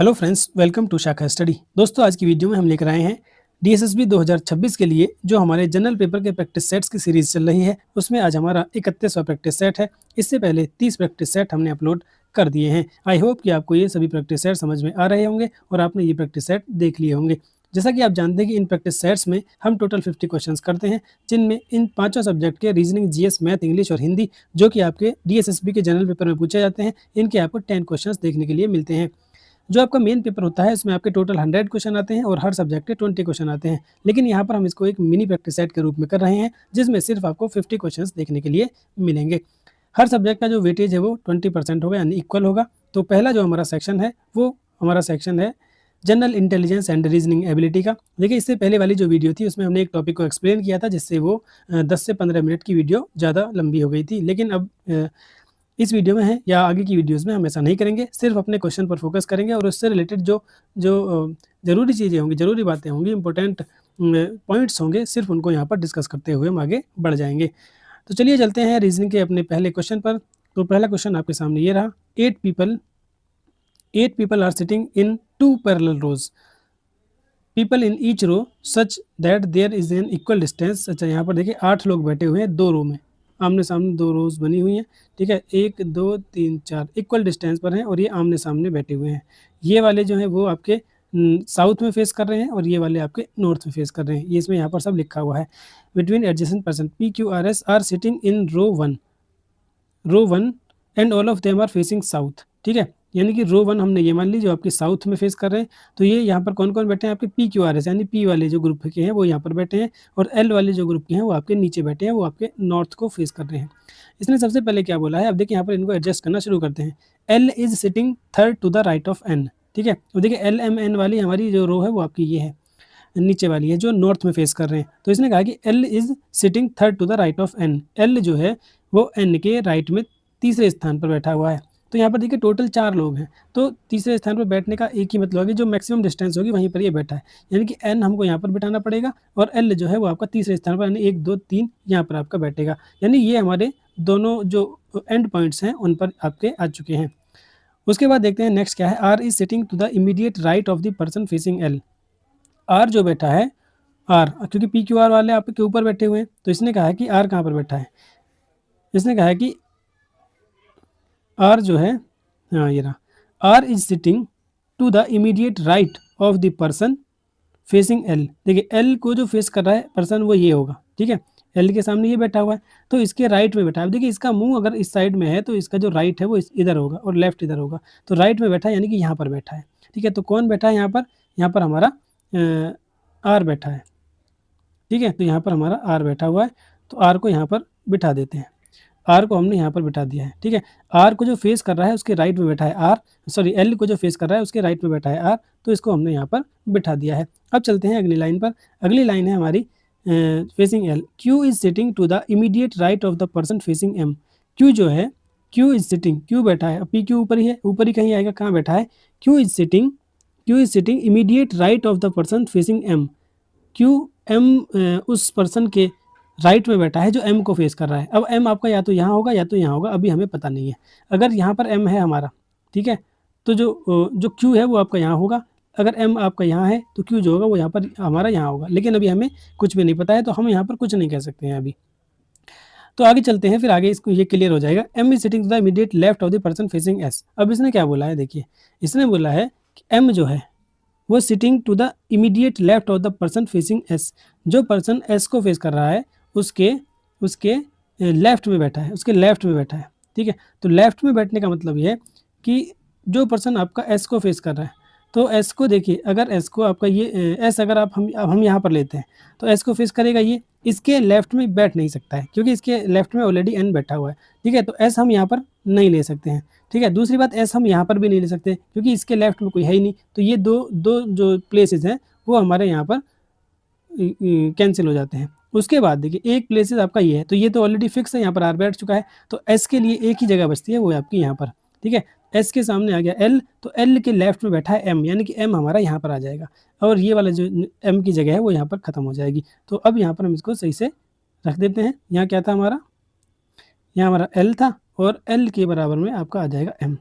Hello friends, welcome to शाखा study. दोस्तों, आज की वीडियो में हम लेकर आए हैं डीएसएसबी 2026 के लिए जो हमारे जनरल पेपर के प्रैक्टिस सेट्स की सीरीज चल रही है। उसमें आज हमारा 31वां प्रैक्टिस सेट है। इससे पहले 30 प्रैक्टिस सेट हमने अपलोड कर दिए हैं। आई होप कि आपको ये सभी प्रैक्टिस सेट समझ में आ रहे होंगे और आपने ये प्रैक्टिस सेट देख लिए होंगे। जैसा कि आप जानते हैं कि इन प्रैक्टिस सेट्स में हम टोटल 50 क्वेश्चंस करते हैं, जिनमें इन पांचों सब्जेक्ट के रीजनिंग, जीएस, मैथ, इंग्लिश और हिंदी, जो कि आपके डीएसएसबी के जनरल पेपर में पूछे जाते हैं, इनके आपको 10 क्वेश्चंस देखने के लिए मिलते हैं। जो आपका मेन पेपर होता है, इसमें आपके टोटल 100 क्वेश्चन आते हैं और हर सब्जेक्ट के 20 क्वेश्चन आते हैं। लेकिन यहाँ पर हम इसको एक मिनी प्रैक्टिस सेट के रूप में कर रहे हैं, जिसमें सिर्फ आपको 50 क्वेश्चंस देखने के लिए मिलेंगे। हर सब्जेक्ट का जो वेटेज है वो 20% होगा, यानी इक्वल होगा। तो पहला जो हमारा सेक्शन है वो हमारा सेक्शन है general intelligence and reasoning ability का। देखिए, इससे पहले वाली जो वीडियो थी उसमें हमने एक टॉपिक को एक्सप्लेन किया था, जिससे वो 10 से 15 मिनट की वीडियो ज़्यादा लंबी हो गई थी। लेकिन अब इस वीडियो में है या आगे की वीडियोस में हम ऐसा नहीं करेंगे, सिर्फ अपने क्वेश्चन पर फोकस करेंगे और उससे रिलेटेड जो जो ज़रूरी चीज़ें होंगी, ज़रूरी बातें होंगी, इंपॉर्टेंट पॉइंट्स होंगे, सिर्फ उनको यहाँ पर डिस्कस करते हुए हम आगे बढ़ जाएंगे। तो चलिए चलते हैं रीजनिंग के अपने पहले क्वेश्चन पर। तो पहला क्वेश्चन आपके सामने ये रहा। 8 people are sitting in 2 parallel rows, people in each row such that there is an equal distance. अच्छा, यहाँ पर देखिए 8 लोग बैठे हुए हैं 2 रो में, आमने सामने 2 रोज बनी हुई हैं। ठीक है, 1 2 3 4 इक्वल डिस्टेंस पर हैं और ये आमने सामने बैठे हुए हैं। ये वाले जो हैं वो आपके साउथ में फेस कर रहे हैं और ये वाले आपके नॉर्थ में फेस कर रहे हैं। ये इसमें यहाँ पर सब लिखा हुआ है। Between adjacent person P Q R S are sitting in row one and all of them are facing south. ठीक है, यानी कि रो 1 हमने ये मान ली जो आपके साउथ में फेस कर रहे हैं। तो ये यहाँ पर कौन कौन बैठे हैं? आपके पी क्यू आर एस, यानी पी वाले जो ग्रुप के हैं वो यहाँ पर बैठे हैं, और एल वाले जो ग्रुप के हैं वो आपके नीचे बैठे हैं, वो आपके नॉर्थ को फेस कर रहे हैं। इसने सबसे पहले क्या बोला है? अब देखिए यहाँ पर इनको एडजस्ट करना शुरू करते हैं। L is sitting third to the right of N. ठीक है, तो देखिए एल एम एन वाली हमारी जो रो है वो आपकी ये है, नीचे वाली है जो नॉर्थ में फेस कर रहे हैं। तो इसने कहा कि L is sitting third to the right of N. L जो है वो एन के राइट में तीसरे स्थान पर बैठा हुआ है। तो यहाँ पर देखिए टोटल 4 लोग हैं, तो तीसरे स्थान पर बैठने का एक ही मतलब होगी, जो मैक्सिमम डिस्टेंस होगी वहीं पर ये बैठा है, यानी कि एन हमको यहाँ पर बिठाना पड़ेगा और एल जो है वो आपका तीसरे स्थान पर, यानी 1 2 3 यहाँ पर आपका बैठेगा। यानी ये हमारे दोनों जो एंड पॉइंट्स हैं उन पर आपके आ चुके हैं। उसके बाद देखते हैं नेक्स्ट क्या है। R is sitting to the immediate right of the person facing L. R जो बैठा है, आर क्योंकि पी क्यू आर वाले आपके ऊपर बैठे हुए हैं, तो इसने कहा है कि आर कहाँ पर बैठा है? इसने कहा है कि आर जो है, हाँ ये रहा, R is sitting to the immediate right of the person facing L. देखिए एल को जो फेस कर रहा है पर्सन वो ये होगा। ठीक है, एल के सामने ये बैठा हुआ है, तो इसके राइट में बैठा है। देखिए इसका मुंह अगर इस साइड में है तो इसका जो राइट है वो इधर होगा और लेफ्ट इधर होगा। तो राइट में बैठा है, यानी कि यहाँ पर बैठा है। ठीक है, तो कौन बैठा है यहाँ पर? यहाँ पर हमारा आर बैठा है। ठीक है, तो यहाँ पर हमारा आर बैठा हुआ है, तो आर को यहाँ पर बिठा देते हैं। आर को हमने यहाँ पर बिठा दिया है। ठीक है, आर को जो फेस कर रहा है उसके राइट में बैठा है आर, सॉरी एल को जो फेस कर रहा है उसके राइट में बैठा है आर, तो इसको हमने यहाँ पर बिठा दिया है। अब चलते हैं अगली लाइन पर। अगली लाइन है हमारी facing L. Q is sitting to the immediate right of the person facing M. Q जो है, क्यू इज सिटिंग, क्यू बैठा है, पी क्यू ऊपर ही है, ऊपर ही कहीं आएगा, कहाँ बैठा है? Q is sitting immediate right of the person facing M. Q M उस पर्सन के राइट में बैठा है जो एम को फेस कर रहा है। अब एम आपका या तो यहाँ होगा या तो यहाँ होगा, अभी हमें पता नहीं है। अगर यहाँ पर एम है हमारा, ठीक है, तो जो क्यू है वो आपका यहाँ होगा। अगर एम आपका यहाँ है तो क्यू जो होगा वो यहाँ पर हमारा यहाँ होगा, लेकिन अभी हमें कुछ भी नहीं पता है, तो हम यहाँ पर कुछ नहीं कह सकते हैं अभी। तो आगे चलते हैं, फिर आगे इसको ये क्लियर हो जाएगा। M is sitting to the immediate left of the person facing S. अब इसने क्या बोला है? देखिए इसने बोला है कि एम जो है वो sitting to the immediate left of the person facing S. जो पर्सन एस को फेस कर रहा है उसके उसके लेफ्ट में बैठा है, उसके लेफ्ट में बैठा है। ठीक है, तो लेफ्ट में बैठने का मतलब ये है कि जो पर्सन आपका एस को फेस कर रहा है, तो एस को देखिए, अगर एस को आपका ये एस अगर हम यहाँ पर लेते हैं तो एस को फेस करेगा, ये इसके लेफ्ट में बैठ नहीं सकता है क्योंकि इसके लेफ्ट में ऑलरेडी एन बैठा हुआ है। ठीक है, तो एस हम यहाँ पर नहीं ले सकते हैं। ठीक है, दूसरी बात, एस हम यहाँ पर भी नहीं ले सकते क्योंकि इसके लेफ्ट में कोई है ही नहीं। तो ये दो दो जो प्लेसेस हैं वो हमारे यहाँ पर कैंसिल हो जाते हैं। उसके बाद देखिए एक प्लेसेस आपका ये है, तो ये तो ऑलरेडी फिक्स है, यहाँ पर आर बैठ चुका है, तो एस के लिए एक ही जगह बचती है, वो है आपकी यहाँ पर। ठीक है, एस के सामने आ गया एल, तो एल के लेफ्ट में बैठा है एम, यानी कि एम हमारा यहाँ पर आ जाएगा और ये वाला जो एम की जगह है वो यहाँ पर खत्म हो जाएगी। तो अब यहाँ पर हम इसको सही से रख देते हैं। यहाँ क्या था हमारा? यहाँ हमारा एल था और एल के बराबर में आपका आ जाएगा एम।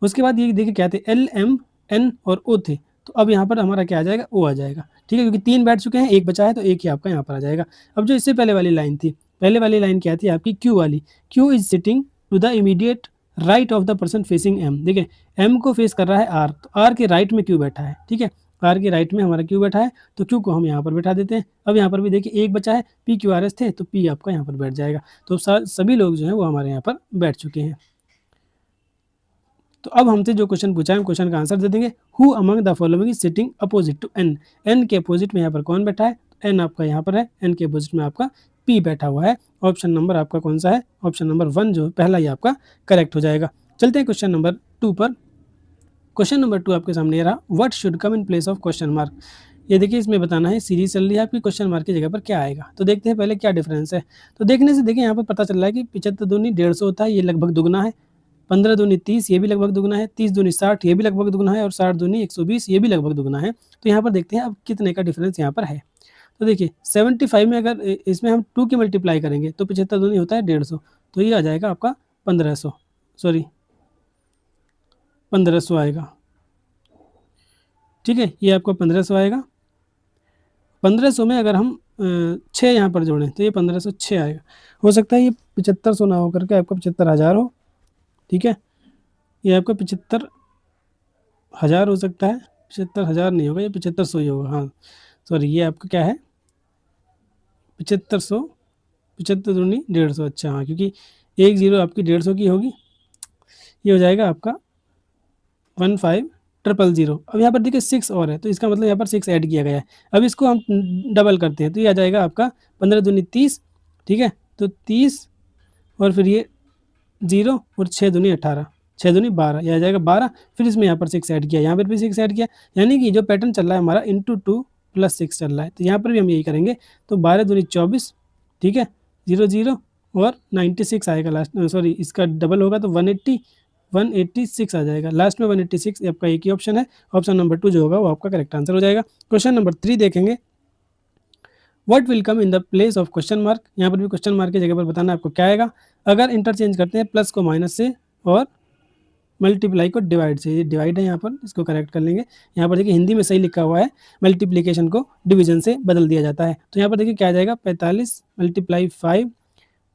उसके बाद ये देखिए क्या थे? एल एम एन और ओ थे, तो अब यहाँ पर हमारा क्या आ जाएगा, ओ आ जाएगा। ठीक है, क्योंकि 3 बैठ चुके हैं, 1 बचा है, तो 1 ही आपका यहाँ पर आ जाएगा। अब जो इससे पहले वाली लाइन थी, पहले वाली लाइन क्या थी आपकी, क्यू वाली, Q is sitting to the immediate right of the person facing M. देखिए एम को फेस कर रहा है आर, तो आर के राइट में क्यू बैठा है। ठीक है, आर के राइट में हमारा क्यू बैठा है, तो क्यू को हम यहाँ पर बैठा देते हैं। अब यहाँ पर भी देखिए 1 बचा है, पी क्यू आर एस थे, तो पी आपका यहाँ पर बैठ जाएगा। तो सभी लोग जो हैं वो हमारे यहाँ पर बैठ चुके हैं। तो अब हमसे जो क्वेश्चन पूछा है, हम क्वेश्चन का आंसर दे देंगे। Who among the following is sitting opposite to N. N के अपोजिट में यहाँ पर कौन बैठा है, एन आपका यहाँ पर है, एन के अपोजिट में आपका पी बैठा हुआ है। ऑप्शन नंबर आपका कौन सा है, ऑप्शन नंबर 1 जो पहला ही आपका करेक्ट हो जाएगा। चलते हैं क्वेश्चन नंबर 2 पर। क्वेश्चन नंबर 2 आपके सामने ये रहा, what should come in place of question mark. ये देखिए इसमें बताना है, सीरीज चल रही है आपकी, क्वेश्चन मार्क की जगह पर क्या आएगा। तो देखते हैं पहले क्या डिफरेंस है। तो देखने से देखिए यहाँ पर पता चल रहा है कि 75 दूनी 150 होता है, ये लगभग दुगना है। 15 दूनी 30, ये भी लगभग दुगना है। 30 दूनी 60, ये भी लगभग दुगना है। और 60 दूनी 120, ये भी लगभग दुगना है। तो यहाँ पर देखते हैं अब कितने का डिफरेंस यहाँ पर है। तो देखिए 75 में अगर इसमें हम 2 की मल्टीप्लाई करेंगे तो 75 दूनी होता है 150, तो ये आ जाएगा आपका 1500, सॉरी 1500 आएगा। ठीक है, ये आपका 1500 आएगा। 1500 में अगर हम 6 यहाँ पर जोड़ें तो ये 1506 आएगा। हो सकता है ये 7500 ना हो करके आपका 75,000 हो। ठीक है, ये आपका 75,000 हो सकता है, 75,000 नहीं होगा, ये 7500 ही होगा। हाँ सॉरी, ये आपका क्या है 7500, 75 दूनी 150। अच्छा हाँ, क्योंकि 1 0 आपकी 150 की होगी, ये हो जाएगा आपका 15,000। अब यहाँ पर देखिए 6 और है, तो इसका मतलब यहाँ पर 6 ऐड किया गया है। अब इसको हम डबल करते हैं तो ये आ जाएगा आपका 15 दूनी 30। ठीक है, तो 30 और फिर ये 0 और 6 दूनी 18, 6 दूनी 12, यह आ जाएगा 12। फिर इसमें यहाँ पर 6 ऐड किया, यहाँ पर भी 6 ऐड किया, यानी कि जो पैटर्न चल रहा है हमारा इंटू 2 + 6 चल रहा है। तो यहाँ पर भी हम यही करेंगे। तो 12 दूनी 24, ठीक है, 0 0 और 96 आएगा लास्ट, सॉरी इसका डबल होगा तो 186 आ जाएगा। लास्ट में 186 आपका एक ही ऑप्शन है, ऑप्शन नंबर 2 जो होगा वो आपका करेक्ट आंसर हो जाएगा। क्वेश्चन नंबर 3 देखेंगे, what will come in the place of question mark. यहाँ पर भी क्वेश्चन मार्क की जगह पर बताना आपको क्या आएगा। अगर इंटरचेंज करते हैं प्लस को माइनस से और मल्टीप्लाई को डिवाइड से, ये डिवाइड है यहाँ पर, इसको करेक्ट कर लेंगे। यहाँ पर देखिए हिंदी में सही लिखा हुआ है, मल्टीप्लिकेशन को डिवीजन से बदल दिया जाता है। तो यहाँ पर देखिए क्या आ जाएगा, 45 × 5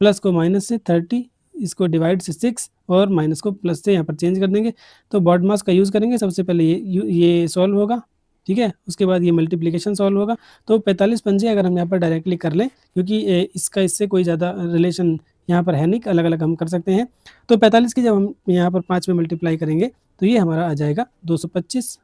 प्लस को माइनस से 30, इसको डिवाइड से 6 और माइनस को प्लस से यहाँ पर चेंज कर देंगे। तो बॉड मास का यूज़ करेंगे, सबसे पहले ये सॉल्व होगा। ठीक है, उसके बाद ये मल्टीप्लिकेशन सॉल्व होगा। तो 45 पंजे अगर हम यहाँ पर डायरेक्टली कर लें, क्योंकि इसका इससे कोई ज़्यादा रिलेशन यहाँ पर है नहीं, अलग अलग हम कर सकते हैं। तो 45 की जब हम यहाँ पर 5 में मल्टीप्लाई करेंगे तो ये हमारा आ जाएगा 225।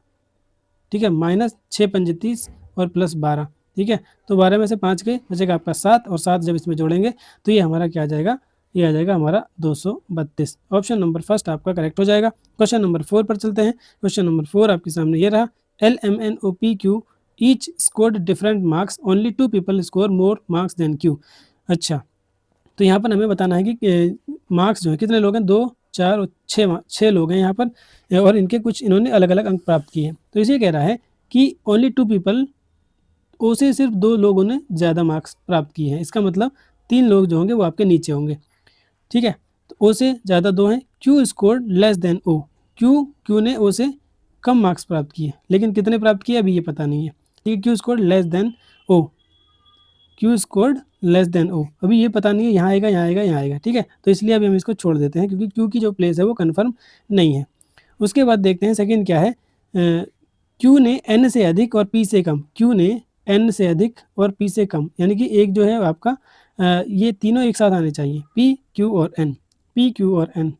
ठीक है, माइनस 6 पंजे 30 और प्लस 12। ठीक है, तो 12 में से 5 गए, बचेगा आपका 7, और 7 जब इसमें जोड़ेंगे तो ये हमारा क्या आ जाएगा, ये आ जाएगा हमारा 232। ऑप्शन नंबर फर्स्ट आपका करेक्ट हो जाएगा। क्वेश्चन नंबर 4 पर चलते हैं। क्वेश्चन नंबर 4 आपके सामने ये रहा, LMNOPQ each scored different marks, only 2 people score more marks than Q। अच्छा, तो यहाँ पर हमें बताना है कि मार्क्स जो है कितने लोग हैं, 2 4 और 6 लोग हैं यहाँ पर, और इनके कुछ इन्होंने अलग अलग अंक प्राप्त किए हैं। तो इसे कह रहा है कि ओनली 2 पीपल, ओ से सिर्फ 2 लोगों ने ज़्यादा मार्क्स प्राप्त किए हैं। इसका मतलब 3 लोग जो होंगे वो आपके नीचे होंगे। ठीक है, तो ओ से ज़्यादा 2 हैं। क्यू स्कोर्ड लेस देन ओ, क्यू ने ओ से कम मार्क्स प्राप्त किए, लेकिन कितने प्राप्त किए अभी ये पता नहीं है। ठीक है, क्यू स्कोर्ड लेस देन ओ, क्यू स्कोर्ड लेस देन ओ, अभी ये पता नहीं है, यहाँ आएगा, यहाँ आएगा, यहाँ आएगा। ठीक है, तो इसलिए अभी हम इसको छोड़ देते हैं, क्योंकि क्यू की जो प्लेस है वो कन्फर्म नहीं है। उसके बाद देखते हैं सेकेंड क्या है, क्यू ने एन से अधिक और पी से कम, क्यू ने एन से अधिक और पी से कम, यानी कि एक जो है आपका ये तीनों एक साथ आने चाहिए, पी क्यू और एन, पी क्यू और एन।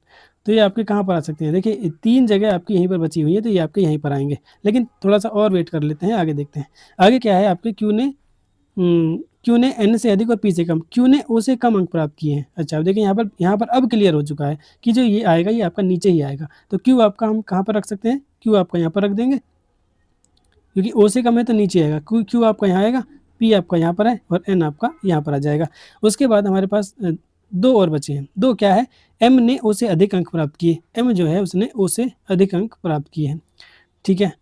तो ये आपके कहाँ पर आ सकते हैं, देखिए 3 जगह आपकी यहीं पर बची हुई है, तो ये आपके यहीं पर आएंगे। लेकिन थोड़ा सा और वेट कर लेते हैं, आगे देखते हैं। आगे क्या है आपके, क्यू ने एन से अधिक और पी से कम, क्यू ने ओ से कम अंक प्राप्त किए हैं। अच्छा, अब देखिए यहाँ पर अब क्लियर हो चुका है कि जो ये आएगा ये आपका नीचे ही आएगा। तो क्यू आपका हम कहाँ पर रख सकते हैं, क्यू आपका यहाँ पर रख देंगे, क्योंकि ओ से कम है तो नीचे आएगा। क्यू आपका यहाँ आएगा, पी आपका यहाँ पर है, और एन आपका यहाँ पर आ जाएगा। उसके बाद हमारे पास 2 और बचे हैं। 2 क्या है, एम ने ओ से अधिक अंक प्राप्त किए, एम जो है उसने ओ से अधिक अंक प्राप्त किए हैं। ठीक है,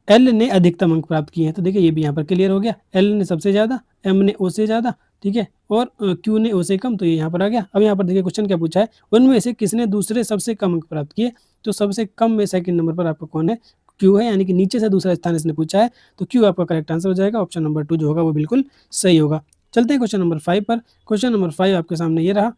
एल ने अधिकतम अंक प्राप्त किए हैं। तो देखिए ये भी यहाँ पर क्लियर हो गया, एल ने सबसे ज़्यादा, एम ने ओ से ज़्यादा, ठीक है, और क्यू ने ओ से कम, तो ये यहाँ पर आ गया। अब यहाँ पर देखिए क्वेश्चन क्या पूछा है, उनमें से किसने दूसरे सबसे कम अंक प्राप्त किए। तो सबसे कम में सेकंड नंबर पर आपका कौन है, क्यू है, यानी कि नीचे से दूसरा स्थान इसने पूछा है, तो क्यू आपका करेक्ट आंसर हो जाएगा। ऑप्शन नंबर 2 जो होगा वो बिल्कुल सही होगा। चलते हैं क्वेश्चन नंबर 5 पर। क्वेश्चन नंबर 5 आपके सामने ये रहा।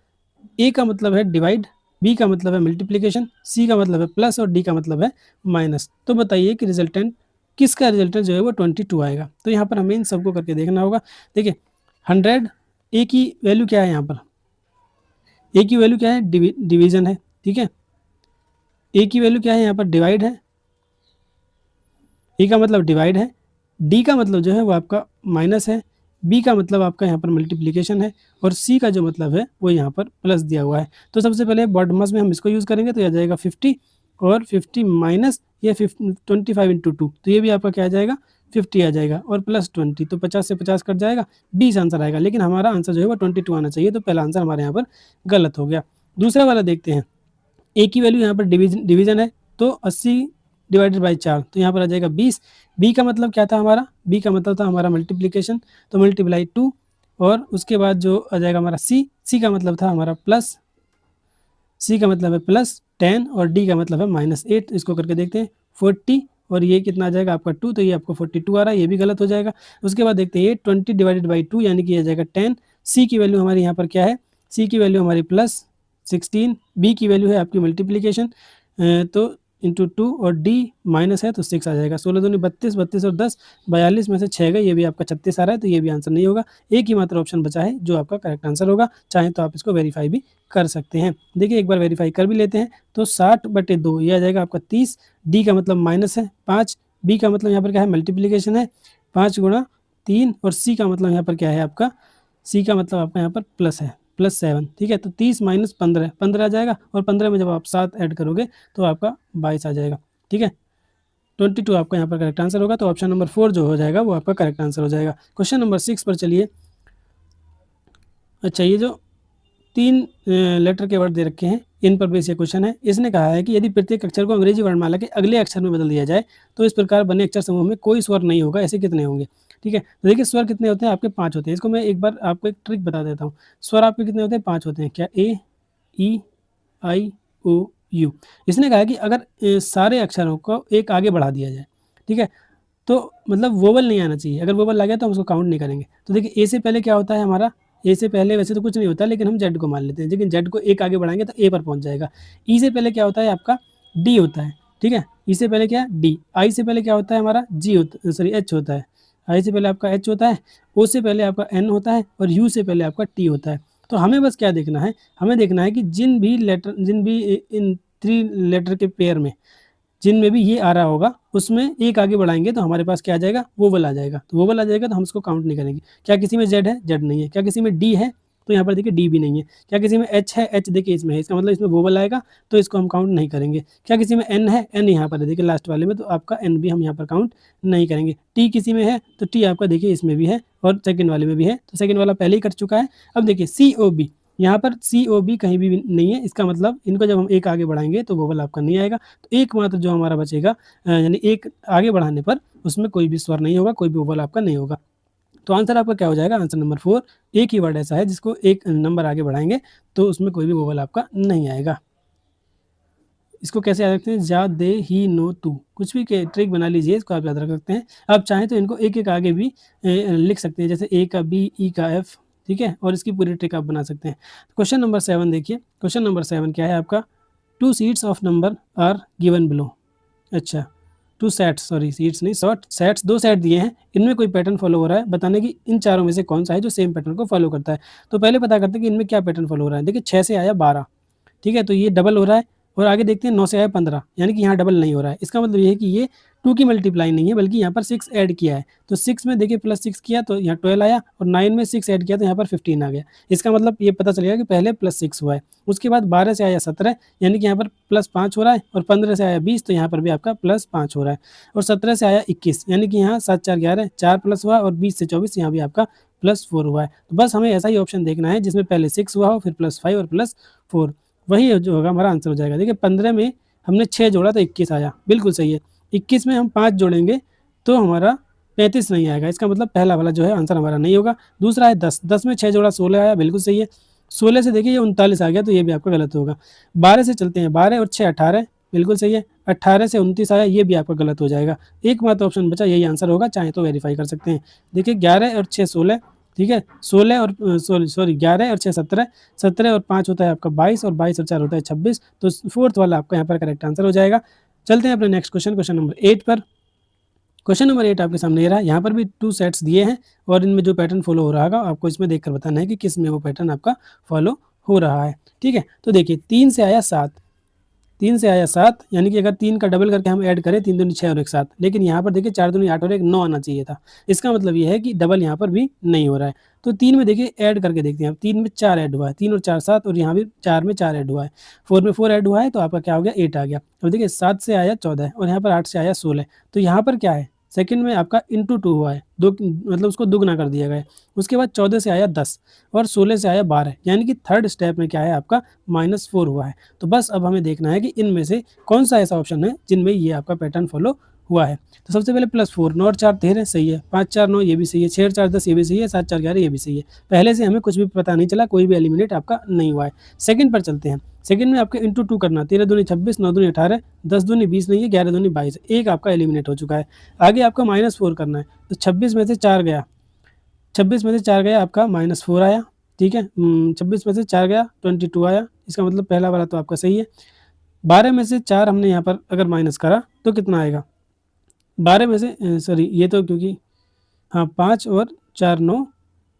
ए का मतलब है डिवाइड, बी का मतलब है मल्टीप्लिकेशन, सी का मतलब है प्लस और डी का मतलब है माइनस। तो बताइए कि रिजल्टेंट किसका रिजल्टेंट जो है वो 22 आएगा। तो यहाँ पर हमें इन सबको करके देखना होगा। देखिए 100, ए की वैल्यू क्या है, यहाँ पर ए की वैल्यू क्या है, डिवीजन है, ठीक है। ए की वैल्यू क्या है, यहाँ पर डिवाइड है, ए का मतलब डिवाइड है, डी का मतलब जो है वो आपका माइनस है, बी का मतलब आपका यहाँ पर मल्टीप्लिकेशन है, और सी का जो मतलब है वो यहाँ पर प्लस दिया हुआ है। तो सबसे पहले बॉडमास में हम इसको यूज़ करेंगे, तो यह आ जाएगा 50 और 50 माइनस ये 25 इंटू 2, तो ये भी आपका क्या आ जाएगा 50 आ जाएगा, और प्लस 20, तो 50 से 50 कट जाएगा, 20 आंसर आएगा। लेकिन हमारा आंसर जो है वो 22 आना चाहिए, तो पहला आंसर हमारे यहाँ पर गलत हो गया। दूसरा वाला देखते हैं। ए की वैल्यू यहाँ पर डिवीजन है, तो 80 डिवाइडेड बाई 4, तो यहाँ पर आ जाएगा 20। बी का मतलब क्या था हमारा, बी का मतलब था हमारा मल्टीप्लिकेशन, तो मल्टीप्लाई 2, और उसके बाद जो आ जाएगा हमारा सी का मतलब था हमारा प्लस, सी का मतलब है प्लस 10, और डी का मतलब है -8। इसको करके देखते हैं 40, और ये कितना आ जाएगा आपका 2, तो ये आपको 42 आ रहा है, ये भी गलत हो जाएगा। उसके बाद देखते हैं 20 डिवाइडेड बाई 2, यानी कि ये आ जाएगा 10। सी की वैल्यू हमारी यहाँ पर क्या है, सी की वैल्यू हमारी प्लस 16, बी की वैल्यू है आपकी मल्टीप्लिकेशन, तो इंटू 2, और डी माइनस है तो 6 आ जाएगा। 16 दूनी 32, 32 और 10 42 में से 6 गए, ये भी आपका 36 आ रहा है, तो ये भी आंसर नहीं होगा। एक ही मात्र ऑप्शन बचा है जो आपका करेक्ट आंसर होगा। चाहे तो आप इसको वेरीफाई भी कर सकते हैं। देखिए एक बार वेरीफाई कर भी लेते हैं, तो 60/2 ये आ जाएगा आपका 30, डी का मतलब माइनस है 5, बी का मतलब यहाँ पर क्या है मल्टीप्लिकेशन है 5 गुणा 3, और सी का मतलब यहाँ पर क्या है आपका, सी का मतलब आपका यहाँ पर प्लस है +7, ठीक है। तो 30 माइनस 15, 15 आ जाएगा, और 15 में जब आप 7 ऐड करोगे तो आपका 22 आ जाएगा, ठीक है। 22 आपका यहाँ पर करेक्ट आंसर होगा, तो ऑप्शन नंबर 4 जो हो जाएगा वो आपका करेक्ट आंसर हो जाएगा। क्वेश्चन नंबर 6 पर चलिए। अच्छा, ये जो 3 लेटर के वर्ड दे रखे हैं, इन पर बेस ये क्वेश्चन है। इसने कहा है कि यदि प्रत्येक अक्षर को अंग्रेजी वर्णमाला के अगले अक्षर में बदल दिया जाए तो इस प्रकार बने अक्षर समूह में कोई स्वर नहीं होगा, ऐसे कितने होंगे, ठीक है। तो देखिए स्वर कितने होते हैं आपके, 5 होते हैं। इसको मैं एक बार आपको एक ट्रिक बता देता हूँ। स्वर आपके कितने होते हैं, 5 होते हैं। क्या, ए, ई, आई, ओ, यू। इसने कहा है कि अगर सारे अक्षरों को एक आगे बढ़ा दिया जाए, ठीक है, तो मतलब वोवल नहीं आना चाहिए। अगर वोवल आ गया तो हम उसको काउंट नहीं करेंगे। तो देखिए ए से पहले क्या होता है हमारा, ए से पहले वैसे तो कुछ नहीं होता, लेकिन हम जेड को मान लेते हैं, लेकिन जेड को एक आगे बढ़ाएंगे तो ए पर पहुंच जाएगा। ई से पहले क्या होता है आपका, डी होता है, ठीक है। ई से पहले क्या, डी। आई से पहले क्या होता है हमारा, जी होता, सॉरी एच होता है। आई से पहले आपका एच होता है। ओ से पहले आपका एन होता है, और यू से पहले आपका टी होता है। तो हमें बस क्या देखना है, हमें देखना है कि जिन भी इन 3 लेटर के पेयर में जिनमें भी ये आ रहा होगा उसमें एक आगे बढ़ाएंगे तो हमारे पास क्या आ जाएगा, वोवल आ जाएगा। तो वोवल आ जाएगा तो हम इसको काउंट नहीं करेंगे। क्या किसी में जेड है, जेड नहीं है। क्या किसी में डी है, तो यहाँ पर देखिए डी भी नहीं है। क्या किसी में एच है, एच देखिए इसमें है, इसका मतलब इसमें वोवल आएगा, तो इसको हम काउंट नहीं करेंगे। क्या किसी में एन है, एन यहाँ पर है देखिए लास्ट वाले में, तो आपका एन भी हम यहाँ पर काउंट नहीं करेंगे। टी किसी में है तो टी आपका देखिए इसमें भी है, और सेकंड वाले में भी है, तो सेकंड वाला पहले ही कर चुका है। अब देखिए सी ओ बी, यहाँ पर सी ओ बी कहीं भी नहीं है। इसका मतलब इनको जब हम एक आगे बढ़ाएंगे तो वोवल आपका नहीं आएगा। तो एकमात्र जो हमारा बचेगा, यानी एक आगे बढ़ाने पर उसमें कोई भी स्वर नहीं होगा, कोई भी वोवल आपका नहीं होगा। तो आंसर आपका क्या हो जाएगा, आंसर नंबर 4। एक ही वर्ड ऐसा है जिसको एक नंबर आगे बढ़ाएंगे तो उसमें कोई भी वोवल आपका नहीं आएगा। इसको कैसे याद रखते हैं, जा, दे, ही, नो, तू, कुछ भी ट्रिक बना लीजिए, इसको आप याद रख सकते हैं। आप चाहें तो इनको एक एक आगे भी लिख सकते हैं, जैसे ए का बी, ई का एफ, ठीक है, और इसकी पूरी ट्रिक आप बना सकते हैं। क्वेश्चन नंबर 7 देखिए। क्वेश्चन नंबर 7 क्या है आपका, 2 seats of number are given below. अच्छा, 2 सेट्स, सॉरी सीट्स नहीं, शॉर्ट सेट्स, 2 सेट दिए हैं, इनमें कोई पैटर्न फॉलो हो रहा है, बताने की इन चारों में से कौन सा है जो सेम पैटर्न को फॉलो करता है। तो पहले पता करते हैं कि इनमें क्या पैटर्न फॉलो हो रहा है। देखिए 6 से आया 12, ठीक है, तो ये डबल हो रहा है। और आगे देखते हैं 9 से आया 15, यानी कि यहाँ डबल नहीं हो रहा है। इसका मतलब ये है कि ये 2 की मल्टीप्लाई नहीं है, बल्कि यहाँ पर 6 ऐड किया है। तो 6 में देखिए +6 किया तो यहाँ 12 आया, और 9 में 6 ऐड किया तो यहाँ पर 15 आ गया। इसका मतलब ये पता चलेगा कि पहले +6 हुआ है। उसके बाद 12 से आया 17, यानी कि यहाँ पर +5 हो रहा है, और 15 से आया 20 तो यहाँ पर भी आपका +5 हो रहा है, और 17 से आया 21, यानी कि यहाँ 7 4 11, 4 प्लस हुआ, और 20 से 24 यहाँ भी आपका +4 हुआ है। तो बस हमें ऐसा ही ऑप्शन देखना है जिसमें पहले 6 हुआ हो, फिर +5 और +4, वही जो होगा हमारा आंसर हो जाएगा। देखिए 15 में हमने 6 जोड़ा तो 21 आया, बिल्कुल सही है। 21 में हम 5 जोड़ेंगे तो हमारा 35 नहीं आएगा, इसका मतलब पहला वाला जो है आंसर हमारा नहीं होगा। दूसरा है 10, 10 में 6 जोड़ा 16 आया, बिल्कुल सही है। 16 से देखिए ये 39 आ गया, तो ये भी आपका गलत होगा। 12 से चलते हैं, 12 और 6 18, बिल्कुल सही है। 18 से 29 आया, ये भी आपका गलत हो जाएगा। एकमात्र ऑप्शन बचा, यही आंसर होगा, चाहे तो वेरीफाई कर सकते हैं। देखिए 11 और 6 16, ठीक है, 16 और सॉरी 11 और 6 17, 17 और 5 होता है आपका 22 और 22 और 4 होता है 26, तो फोर्थ वाला आपका यहाँ पर करेक्ट आंसर हो जाएगा। चलते हैं अपने नेक्स्ट क्वेश्चन, क्वेश्चन नंबर 8 पर। क्वेश्चन नंबर 8 आपके सामने ये रहा। यहाँ पर भी 2 सेट्स दिए हैं और इनमें जो पैटर्न फॉलो हो रहा होगा आपको इसमें देखकर बताना है कि किस में वो पैटर्न आपका फॉलो हो रहा है, ठीक है। तो देखिए 3 से आया 7, 3 से आया 7, यानी कि अगर 3 का डबल करके हम ऐड करें, 3 दूनी 6 और 1 7, लेकिन यहाँ पर देखिए 4 दूनी 8 और 1 9 आना चाहिए था। इसका मतलब ये है कि डबल यहाँ पर भी नहीं हो रहा है। तो 3 में देखिए ऐड करके देखते हैं, 3 में 4 ऐड हुआ है, 3 और 4 7, और यहाँ भी 4 में 4 ऐड हुआ है, 4 में 4 ऐड हुआ है, तो आपका क्या हो गया 8 आ गया। अब देखिए 7 से आया 14 और यहाँ पर 8 से आया 16, तो यहाँ पर क्या है, सेकंड में आपका इंटू 2 हुआ है, दो मतलब उसको दुगना कर दिया गया है। उसके बाद 14 से आया 10 और 16 से आया 12, यानी कि थर्ड स्टेप में क्या है आपका -4 हुआ है। तो बस अब हमें देखना है कि इनमें से कौन सा ऐसा ऑप्शन है जिनमें ये आपका पैटर्न फॉलो हुआ है। तो सबसे पहले +4, 9 और 4 13 सही है, 5 4 9 ये भी सही है, 6 और 4 10 ये भी सही है, 7 4 11 ये भी सही है। पहले से हमें कुछ भी पता नहीं चला, कोई भी एलिमिनेट आपका नहीं हुआ है। सेकंड पर चलते हैं। सेकंड में आपके इंटू 2 करना, 13 दूनी 26, 9 दूनी 18, 10 दूनी 20 नहीं है, 11 दूनी 22, एक आपका एलिमिनेट हो चुका है। आगे आपका -4 करना है, तो 26 में से 4 गया, 26 में से 4 गया आपका -4 आया, ठीक है। 26 में से 4 गया 22 आया, इसका मतलब पहला वाला तो आपका सही है। 12 में से 4 हमने यहाँ पर अगर माइनस करा तो कितना आएगा, 12 में से सॉरी ये तो क्योंकि हाँ 5 और 4 9,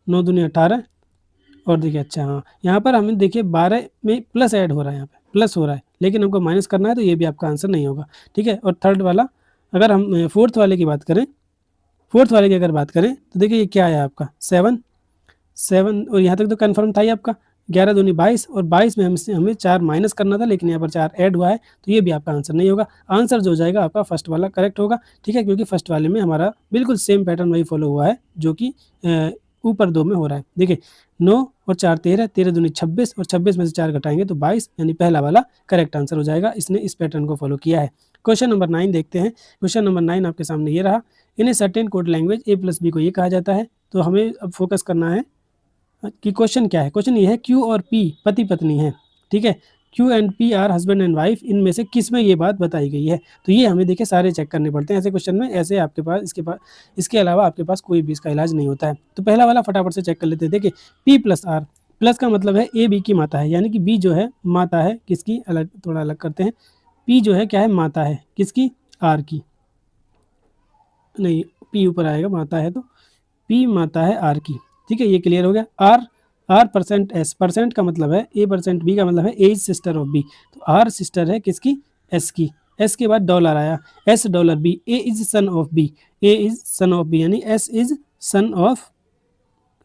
9 दूनी 18, और देखिए अच्छा हाँ यहाँ पर हमें देखिए 12 में प्लस ऐड हो रहा है, यहाँ पे प्लस हो रहा है, लेकिन हमको माइनस करना है, तो ये भी आपका आंसर नहीं होगा, ठीक है। और थर्ड वाला, अगर हम फोर्थ वाले की बात करें, फोर्थ वाले की अगर बात करें तो देखिए ये क्या है आपका 7 7, और यहाँ तक तो कन्फर्म था ही आपका। 11 दूनी 22, और 22 में हमसे हमें 4 माइनस करना था, लेकिन यहाँ पर 4 ऐड हुआ है, तो ये भी आपका आंसर नहीं होगा। आंसर जो हो जाएगा आपका फर्स्ट वाला करेक्ट होगा, ठीक है, क्योंकि फर्स्ट वाले में हमारा बिल्कुल सेम पैटर्न वही फॉलो हुआ है जो कि ऊपर 2 में हो रहा है। देखिए 9 और 4 13, 13 दूनी 26, और 26 में से 4 घटाएंगे तो 22, यानी पहला वाला करेक्ट आंसर हो जाएगा। इसने इस पैटर्न को फॉलो किया है। क्वेश्चन नंबर 9 देखते हैं। क्वेश्चन नंबर 9 आपके सामने ये रहा। In a certain code language A+B को ये कहा जाता है। तो हमें अब फोकस करना है कि क्वेश्चन क्या है। क्वेश्चन ये है Q और P पति पत्नी है, ठीक है। Q and P are husband and wife, इनमें से किस में ये बात बताई गई है। तो ये हमें देखिए सारे चेक करने पड़ते हैं ऐसे क्वेश्चन में, ऐसे आपके पास इसके अलावा आपके पास कोई भी इसका इलाज नहीं होता है। तो पहला वाला फटाफट से चेक कर लेते हैं। देखिए P+R, प्लस का मतलब है ए बी की माता है, यानी कि बी जो है माता है किसकी, अलग थोड़ा अलग करते हैं। P जो है क्या है, माता है किसकी, R की, नहीं P ऊपर आएगा, माता है तो P माता है R की, ठीक है, ये क्लियर हो गया। R%S, परसेंट का मतलब है A%B का मतलब है A is sister of B, तो R सिस्टर है किसकी, S की। S के बाद डॉलर आया, $B, A is son of B, A is son of B, यानी S is son of,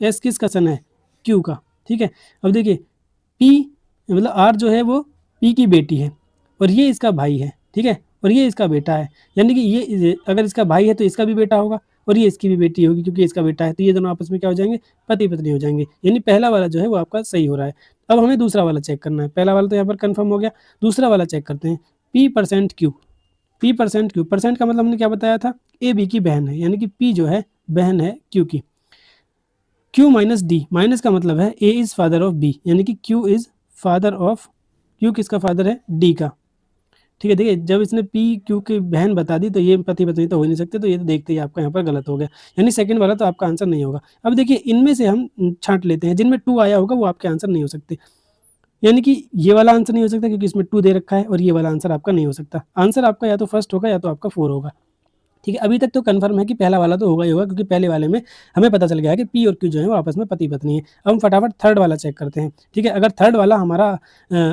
S किसका सन है, Q का, ठीक है। अब देखिए P मतलब R जो है वो P की बेटी है, और ये इसका भाई है, ठीक है, और ये इसका बेटा है, यानी कि ये अगर इसका भाई है तो इसका भी बेटा होगा, और ये इसकी भी बेटी होगी क्योंकि इसका बेटा है, तो ये दोनों आपस में क्या हो जाएंगे, पति पत्नी हो जाएंगे, यानी पहला वाला जो है वो आपका सही हो रहा है। अब हमें दूसरा वाला चेक करना है, पहला वाला तो यहाँ पर कन्फर्म हो गया, दूसरा वाला चेक करते हैं। P%Q, P%Q, परसेंट का मतलब हमने क्या बताया था, ए बी की बहन है, यानी कि P जो है बहन है Q की। Q माइनस डी, माइनस का मतलब है A is father of B, यानी कि Q is father of, Q किसका फादर है, D का, ठीक है। देखिए जब इसने P Q की बहन बता दी तो ये पति पत्नी तो हो ही नहीं सकते, तो ये तो देखते ही आपका यहाँ पर गलत हो गया, यानी सेकंड वाला तो आपका आंसर नहीं होगा। अब देखिए इनमें से हम छांट लेते हैं, जिनमें 2 आया होगा वो आपके आंसर नहीं हो सकते, यानी कि ये वाला आंसर नहीं हो सकता क्योंकि इसमें 2 दे रखा है, और ये वाला आंसर आपका नहीं हो सकता। आंसर आपका या तो फर्स्ट होगा या तो आपका 4 होगा, ठीक है। अभी तक तो कंफर्म है कि पहला वाला तो होगा ही होगा, क्योंकि पहले वाले में हमें पता चल गया है कि P और Q जो है वो आपस में पति पत्नी है। अब हम फटाफट थर्ड वाला चेक करते हैं, ठीक है। अगर थर्ड वाला हमारा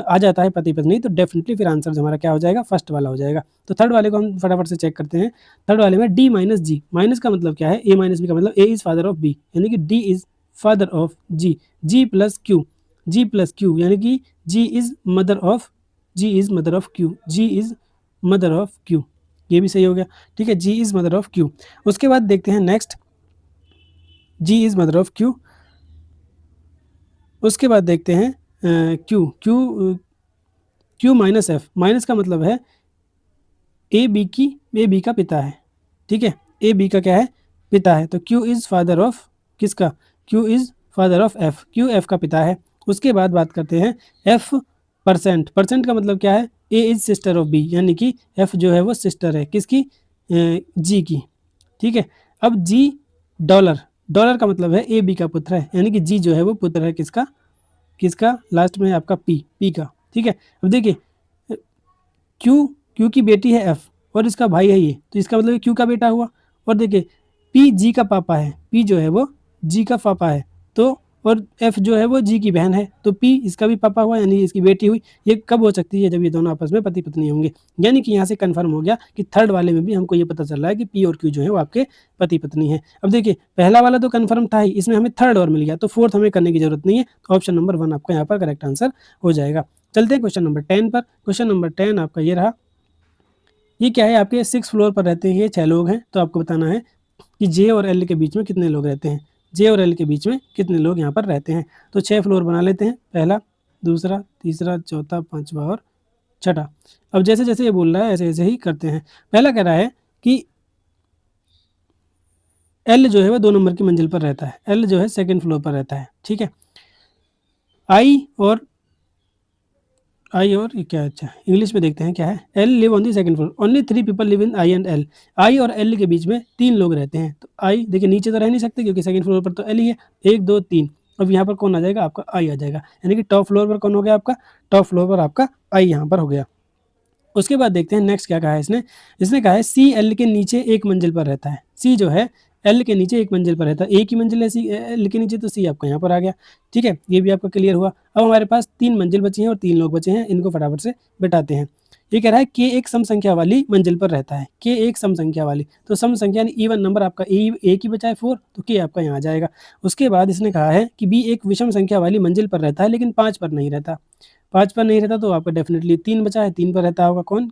आ जाता है पति पत्नी, तो डेफिनेटली फिर आंसर हमारा क्या हो जाएगा, फर्स्ट वाला हो जाएगा। तो थर्ड वाले को हम फटाफट से चेक करते हैं। थर्ड वाले में D माइनस G, माइनस का मतलब क्या है, A माइनस B का मतलब A is father of B, यानी कि D is father of G, G plus Q, G plus Q, यानी कि G is mother of, G is mother of Q, G is mother of Q, ये भी सही हो गया, ठीक है। G is mother of Q। उसके बाद देखते हैं next, G is mother of Q। उसके बाद देखते हैं Q माइनस F, माइनस का मतलब है ए बी का पिता है, ठीक है, ए बी का क्या है, पिता है, तो Q इज फादर ऑफ किसका, Q is father of F, Q F का पिता है। उसके बाद बात करते हैं F%, परसेंट का मतलब क्या है, ए इज सिस्टर ऑफ बी, यानी कि एफ जो है वो सिस्टर है किसकी, जी की। ठीक है, अब जी डॉलर, डॉलर का मतलब है ए बी का पुत्र है, यानी कि जी जो है वो पुत्र है किसका, किसका लास्ट में आपका पी, पी का। ठीक है, अब देखिए क्यू, क्यू की बेटी है एफ और इसका भाई है ये, तो इसका मतलब क्यू का बेटा हुआ। और देखिए पी जी का पापा है, पी जो है वो जी का पापा है, तो और एफ जो है वो जी की बहन है, तो पी इसका भी पापा हुआ, यानी इसकी बेटी हुई। ये कब हो सकती है, जब ये दोनों आपस में पति पत्नी होंगे। यानी कि यहाँ से कंफर्म हो गया कि थर्ड वाले में भी हमको ये पता चल रहा है कि पी और क्यू जो है वो आपके पति पत्नी है। अब देखिए पहला वाला तो कंफर्म था ही, इसमें हमें थर्ड और मिल गया, तो फोर्थ हमें करने की जरूरत नहीं है, तो ऑप्शन नंबर 1 आपका यहाँ पर करेक्ट आंसर हो जाएगा। चलते हैं क्वेश्चन नंबर 10 पर। क्वेश्चन नंबर 10 आपका ये रहा, ये क्या है, आपके 6 फ्लोर पर रहते हैं, ये 6 लोग हैं, तो आपको बताना है कि जे और एल के बीच में कितने लोग रहते हैं, जे और एल के बीच में कितने लोग यहाँ पर रहते हैं। तो 6 फ्लोर बना लेते हैं, पहला, दूसरा, तीसरा, चौथा, पांचवा और छठा। अब जैसे जैसे ये बोल रहा है ऐसे ऐसे ही करते हैं। पहला कह रहा है कि एल जो है वो 2 नंबर की मंजिल पर रहता है, एल जो है सेकेंड फ्लोर पर रहता है। ठीक है, आई और ये क्या, अच्छा इंग्लिश में देखते हैं क्या है, L live on the second floor, only 3 people live in I and L, I और एल के बीच में 3 लोग रहते हैं। तो आई देखिए नीचे तो रह नहीं सकते क्योंकि सेकंड फ्लोर पर तो एल ही है, 1 2 3, अब यहाँ पर कौन आ जाएगा, आपका आई आ जाएगा, यानी कि टॉप फ्लोर पर कौन हो गया आपका, टॉप फ्लोर पर आपका आई यहाँ पर हो गया। उसके बाद देखते हैं नेक्स्ट क्या कहा है इसने, इसने कहा है सी एल के नीचे एक मंजिल पर रहता है, सी जो है एल के नीचे एक मंजिल पर रहता है, एक ही मंजिल है सी एल के नीचे, तो सी आपका यहाँ पर आ गया। ठीक है, ये भी आपका क्लियर हुआ। अब हमारे पास 3 मंजिल बची हैं और 3 लोग बचे हैं, इनको फटाफट से बैठाते हैं। ये कह रहा है के एक सम संख्या वाली मंजिल पर रहता है, के एक सम संख्या वाली, तो सम संख्या यानी इवन नंबर आपका एक ही बचा है 4, तो के आपका यहाँ आ जाएगा। उसके बाद इसने कहा है कि बी एक विषम संख्या वाली मंजिल पर रहता है लेकिन 5 पर नहीं रहता, 5 पर नहीं रहता, तो आपका डेफिनेटली 3 बचा है, 3 पर रहता होगा कौन,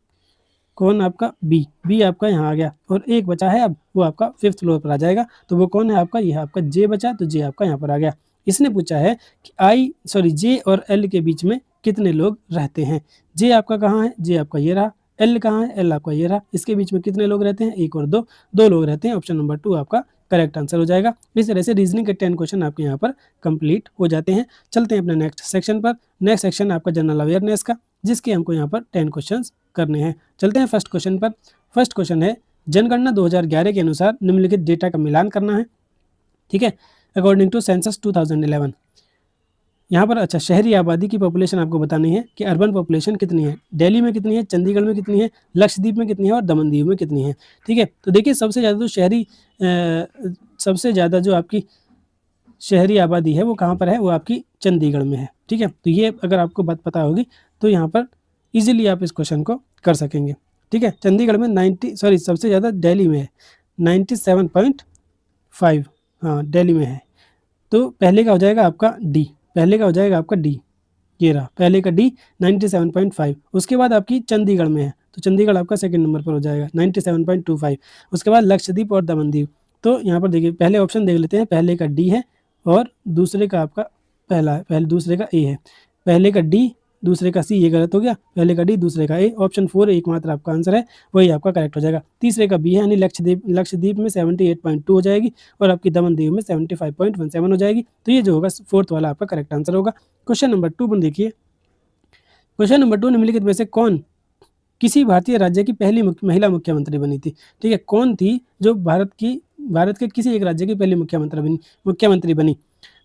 कौन आपका बी, बी आपका यहाँ आ गया, और एक बचा है अब वो आपका 5th फ्लोर पर आ जाएगा, तो वो कौन है आपका, ये आपका जे बचा, तो जे आपका यहाँ पर आ गया। इसने पूछा है कि जे और एल के बीच में कितने लोग रहते हैं। जे आपका कहाँ है, जे आपका ये रहा, एल कहाँ है, एल आपका ये रहा, इसके बीच में कितने लोग रहते हैं, 1 और 2, 2 लोग रहते हैं। ऑप्शन नंबर 2 आपका करेक्ट आंसर हो जाएगा। इस तरह से रीजनिंग के 10 क्वेश्चन आपके यहाँ पर कंप्लीट हो जाते हैं। चलते हैं अपने नेक्स्ट सेक्शन पर। नेक्स्ट सेक्शन आपका जनरल अवेयरनेस का, जिसके हमको यहाँ पर 10 क्वेश्चन करने हैं। चलते हैं फर्स्ट क्वेश्चन पर। फर्स्ट क्वेश्चन है, जनगणना 2011 के अनुसार निम्नलिखित डेटा का मिलान करना है। ठीक है, अकॉर्डिंग टू सेंसस 2011। यहाँ पर अच्छा शहरी आबादी की पॉपुलेशन आपको बतानी है कि अर्बन पॉपुलेशन कितनी है, दिल्ली में कितनी है, चंडीगढ़ में कितनी है, लक्षद्वीप में कितनी है और दमन दीव में कितनी है। ठीक है, तो देखिए सबसे ज़्यादा तो सबसे ज़्यादा जो आपकी शहरी आबादी है वो कहाँ पर है, वो आपकी चंडीगढ़ में है। ठीक है, तो ये अगर आपको बात पता होगी तो यहाँ पर इजीली आप इस क्वेश्चन को कर सकेंगे। ठीक है, चंडीगढ़ में सबसे ज़्यादा दिल्ली में है 97.5, हाँ दिल्ली में है। तो पहले का हो जाएगा आपका डी, पहले का हो जाएगा आपका डी, ये रहा पहले का डी 97.5। उसके बाद आपकी चंडीगढ़ में है, तो चंडीगढ़ आपका सेकंड नंबर पर हो जाएगा 97.25। उसके बाद लक्षद्वीप और दमनदीव। तो यहाँ पर देखिए पहले ऑप्शन देख लेते हैं, पहले का डी है और दूसरे का आपका पहला है, पहले दूसरे का ए है, पहले का डी दूसरे का सी, ये गलत हो गया, पहले का डी दूसरे का ए, ऑप्शन 4 एकमात्र आपका आंसर है, वही आपका करेक्ट हो जाएगा। तीसरे का बी है, यानी लक्षद्वीप में 78.2 हो जाएगी और आपकी दमनदीव में 75.17 हो जाएगी। तो ये जो होगा फोर्थ वाला आपका करेक्ट आंसर होगा। क्वेश्चन नंबर 2 पर देखिए, क्वेश्चन नंबर 2, निम्नलिखित में से कौन किसी भारतीय राज्य की पहली महिला मुख्यमंत्री बनी थी। ठीक है, कौन थी जो भारत के किसी एक राज्य की पहली मुख्यमंत्री बनी।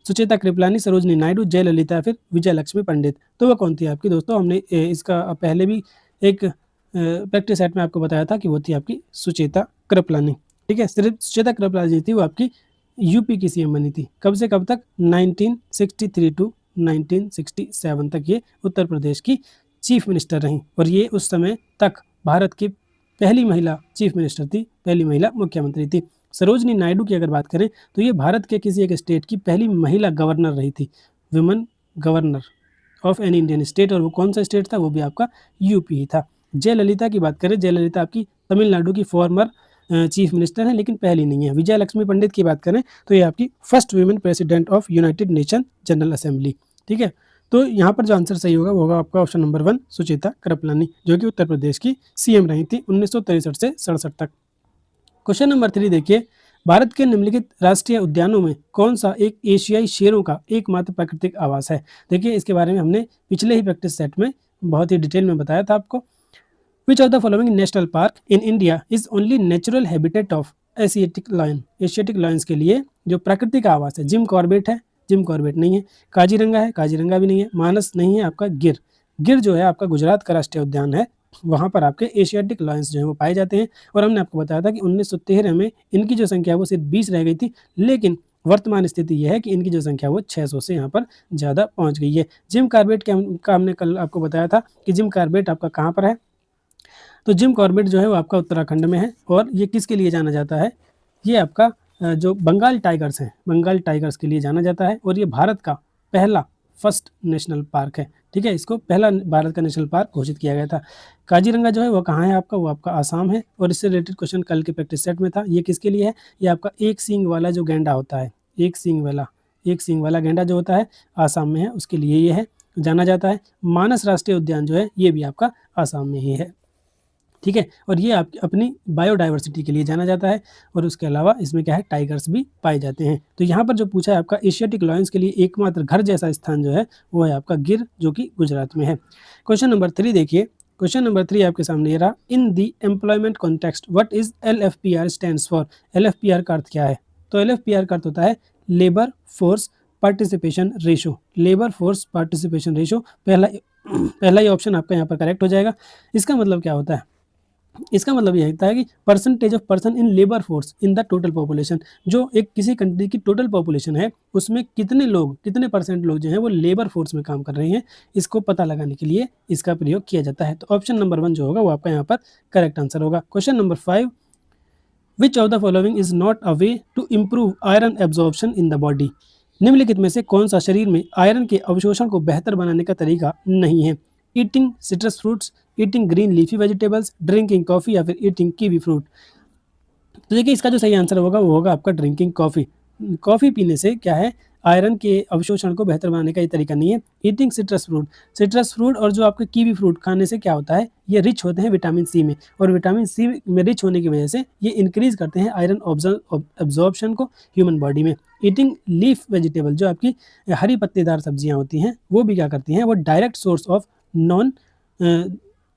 सुचेता कृपलानी, सरोजनी नायडू, जयललिता, फिर विजय लक्ष्मी पंडित। तो वह कौन थी आपकी दोस्तों, हमने इसका पहले भी एक प्रैक्टिस सेट में आपको बताया था कि वो थी आपकी सुचेता कृपलानी। ठीक है, सिर्फ सुचेता कृपलानी थी वो आपकी यूपी की सीएम बनी थी। कब से कब तक, 1963 टू 1967 तक ये उत्तर प्रदेश की चीफ मिनिस्टर रहीं, और ये उस समय तक भारत की पहली महिला चीफ मिनिस्टर थी, पहली महिला मुख्यमंत्री थी। सरोजनी नायडू की अगर बात करें तो ये भारत के किसी एक स्टेट की पहली महिला गवर्नर रही थी, women governor of any Indian state, और वो कौन सा स्टेट था, वो भी आपका यूपी ही था। जयललिता की बात करें, जयललिता आपकी तमिलनाडु की फॉर्मर चीफ मिनिस्टर है, लेकिन पहली नहीं है। विजय लक्ष्मी पंडित की बात करें तो ये आपकी first women president of United nation general assembly. ठीक है, तो यहाँ पर जो आंसर सही होगा वो होगा आपका ऑप्शन नंबर 1 सुचेता कृपलानी, जो कि उत्तर प्रदेश की सीएम रही थी 1963 से 67 तक। क्वेश्चन नंबर 3 देखिए, भारत के निम्नलिखित राष्ट्रीय उद्यानों में कौन सा एक एशियाई शेरों का एकमात्र प्राकृतिक आवास है। देखिए इसके बारे में हमने पिछले ही प्रैक्टिस सेट में बहुत ही डिटेल में बताया था आपको। Which of the following national park in India is only natural habitat of Asiatic lion? Asiatic lions के लिए जो प्राकृतिक आवास है, जिम कॉर्बेट है, जिम कॉर्बेट नहीं है, काजीरंगा है, काजीरंगा भी नहीं है, मानस नहीं है, आपका गिर, गिर जो है आपका गुजरात का राष्ट्रीय उद्यान है, वहाँ पर आपके एशियाटिक लायंस जो है वो पाए जाते हैं। और हमने आपको बताया था कि 1913 में इनकी जो संख्या है वो सिर्फ 20 रह गई थी, लेकिन वर्तमान स्थिति यह है कि इनकी जो संख्या वो 600 से यहाँ पर ज़्यादा पहुँच गई है। जिम कॉर्बेट का हमने कल आपको बताया था कि जिम कॉर्बेट आपका कहाँ पर है, तो जिम कॉर्बेट जो है वो आपका उत्तराखंड में है। और ये किसके लिए जाना जाता है, ये आपका जो बंगाल टाइगर्स हैं, बंगाल टाइगर्स के लिए जाना जाता है। और ये भारत का पहला फर्स्ट नेशनल पार्क है, ठीक है, इसको पहला भारत का नेशनल पार्क घोषित किया गया था। काजीरंगा जो है वो कहाँ है आपका, वो आपका आसाम है। और इससे रिलेटेड क्वेश्चन कल के प्रैक्टिस सेट में था, ये किसके लिए है, ये आपका एक सींग वाला जो गैंडा होता है, एक सींग वाला गैंडा जो होता है आसाम में है, उसके लिए ये है जाना जाता है। मानस राष्ट्रीय उद्यान जो है ये भी आपका आसाम में ही है, ठीक है। और ये आप अपनी बायोडाइवर्सिटी के लिए जाना जाता है। और उसके अलावा इसमें क्या है, टाइगर्स भी पाए जाते हैं। तो यहाँ पर जो पूछा है आपका एशियाटिक लायंस के लिए एकमात्र घर जैसा स्थान जो है वो है आपका गिर, जो कि गुजरात में है। क्वेश्चन नंबर 3 देखिए, क्वेश्चन नंबर 3 आपके सामने ये रहा, in the employment context what is LFPR stands for? LFPR का अर्थ क्या है? तो LFPR का अर्थ होता है labour force participation ratio, labour force participation ratio. पहला ही ऑप्शन आपका यहाँ पर करेक्ट हो जाएगा। इसका मतलब क्या होता है, इसका मतलब यह होता है कि percentage of person in labour force in the total population, जो एक किसी कंट्री की टोटल पॉपुलेशन है उसमें कितने लोग, कितने परसेंट लोग जो हैं वो लेबर फोर्स में काम कर रहे हैं, इसको पता लगाने के लिए इसका प्रयोग किया जाता है। तो ऑप्शन नंबर 1 जो होगा वो आपका यहाँ पर करेक्ट आंसर होगा। Question number 5, which of the following is not a way to improve iron absorption in the body? निम्नलिखित में से कौन सा शरीर में आयरन के अवशोषण को बेहतर बनाने का तरीका नहीं है? Eating citrus fruits, eating green leafy vegetables, drinking coffee या फिर ईटिंग कीवी फ्रूट। तो देखिए इसका जो सही आंसर होगा वो होगा आपका ड्रिंकिंग कॉफ़ी। कॉफ़ी पीने से क्या है, आयरन के अवशोषण को बेहतर बनाने का ये तरीका नहीं है। ईटिंग सिट्रस फ्रूट और जो आपके कीवी फ्रूट खाने से क्या होता है, ये रिच होते हैं विटामिन सी में, और विटामिन सी में रिच होने की वजह से ये इंक्रीज करते हैं आयरन ऑब्जॉर्प्शन को ह्यूमन बॉडी में। ईटिंग लीफ वेजिटेबल, जो आपकी हरी पत्तेदार सब्जियां होती हैं, वो भी क्या करती हैं, वो direct source of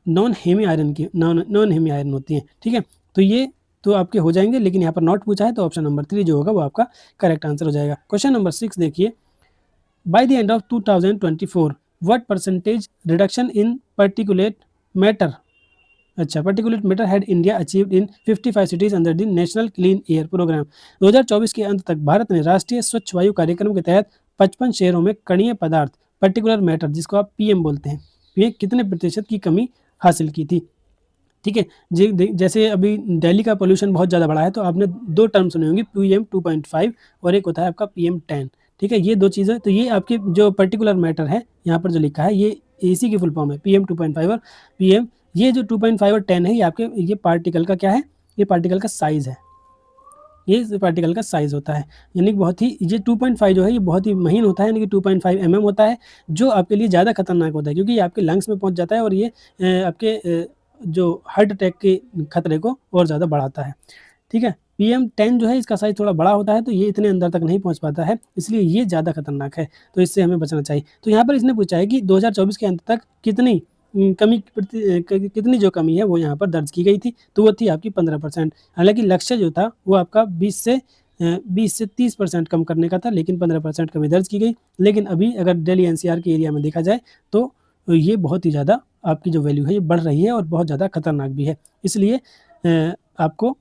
non heme iron होती हैं, ठीक है। तो ये तो आपके हो जाएंगे, लेकिन यहाँ पर नॉट पूछा है तो ऑप्शन नंबर 3 जो होगा वो आपका करेक्ट आंसर हो जाएगा। क्वेश्चन नंबर 6 देखिए, by the end of 2024 what percentage reduction in particulate matter, अच्छा particulate matter had India achieved in 55 cities under the national clean air programme? 2024 के अंत तक भारत ने राष्ट्रीय स्वच्छ वायु कार्यक्रम के तहत 55 शहरों में कणीय पदार्थ पर्टिकुलर मैटर, जिसको आप PM बोलते हैं, ये कितने प्रतिशत की कमी हासिल की थी? ठीक है जैसे अभी दिल्ली का पोल्यूशन बहुत ज़्यादा बढ़ा है, तो आपने 2 टर्म सुने होंगे, PM 2.5 और एक होता है आपका PM 10, ठीक है। ये 2 चीज़ें, तो ये आपके जो पर्टिकुलर मैटर है यहाँ पर जो लिखा है ये इसी की फुल फॉर्म है, PM 2.5 और PM, ये जो 2.5 और 10 है ये आपके ये पार्टिकल का क्या है, ये पार्टिकल का साइज़ है, ये पार्टिकल का साइज़ होता है। यानी कि बहुत ही, ये 2.5 जो है ये बहुत ही महीन होता है, यानी कि 2.5 mm होता है, जो आपके लिए ज़्यादा खतरनाक होता है क्योंकि ये आपके लंग्स में पहुँच जाता है और ये आपके जो हार्ट अटैक के खतरे को और ज़्यादा बढ़ाता है, ठीक है। PM 10 जो है इसका साइज़ थोड़ा बड़ा होता है, तो ये इतने अंदर तक नहीं पहुँच पाता है, इसलिए ये ज़्यादा खतरनाक है, तो इससे हमें बचना चाहिए। तो यहाँ पर इसने पूछा है कि 2024 के अंत तक कितनी कितनी जो कमी है वो यहाँ पर दर्ज की गई थी, तो वो थी आपकी 15%। हालाँकि लक्ष्य जो था वो आपका 20 से 30% कम करने का था, लेकिन 15% कमी दर्ज की गई। लेकिन अभी अगर दिल्ली NCR के एरिया में देखा जाए तो ये बहुत ही ज़्यादा आपकी जो वैल्यू है ये बढ़ रही है और बहुत ज़्यादा खतरनाक भी है। इसलिए आपको,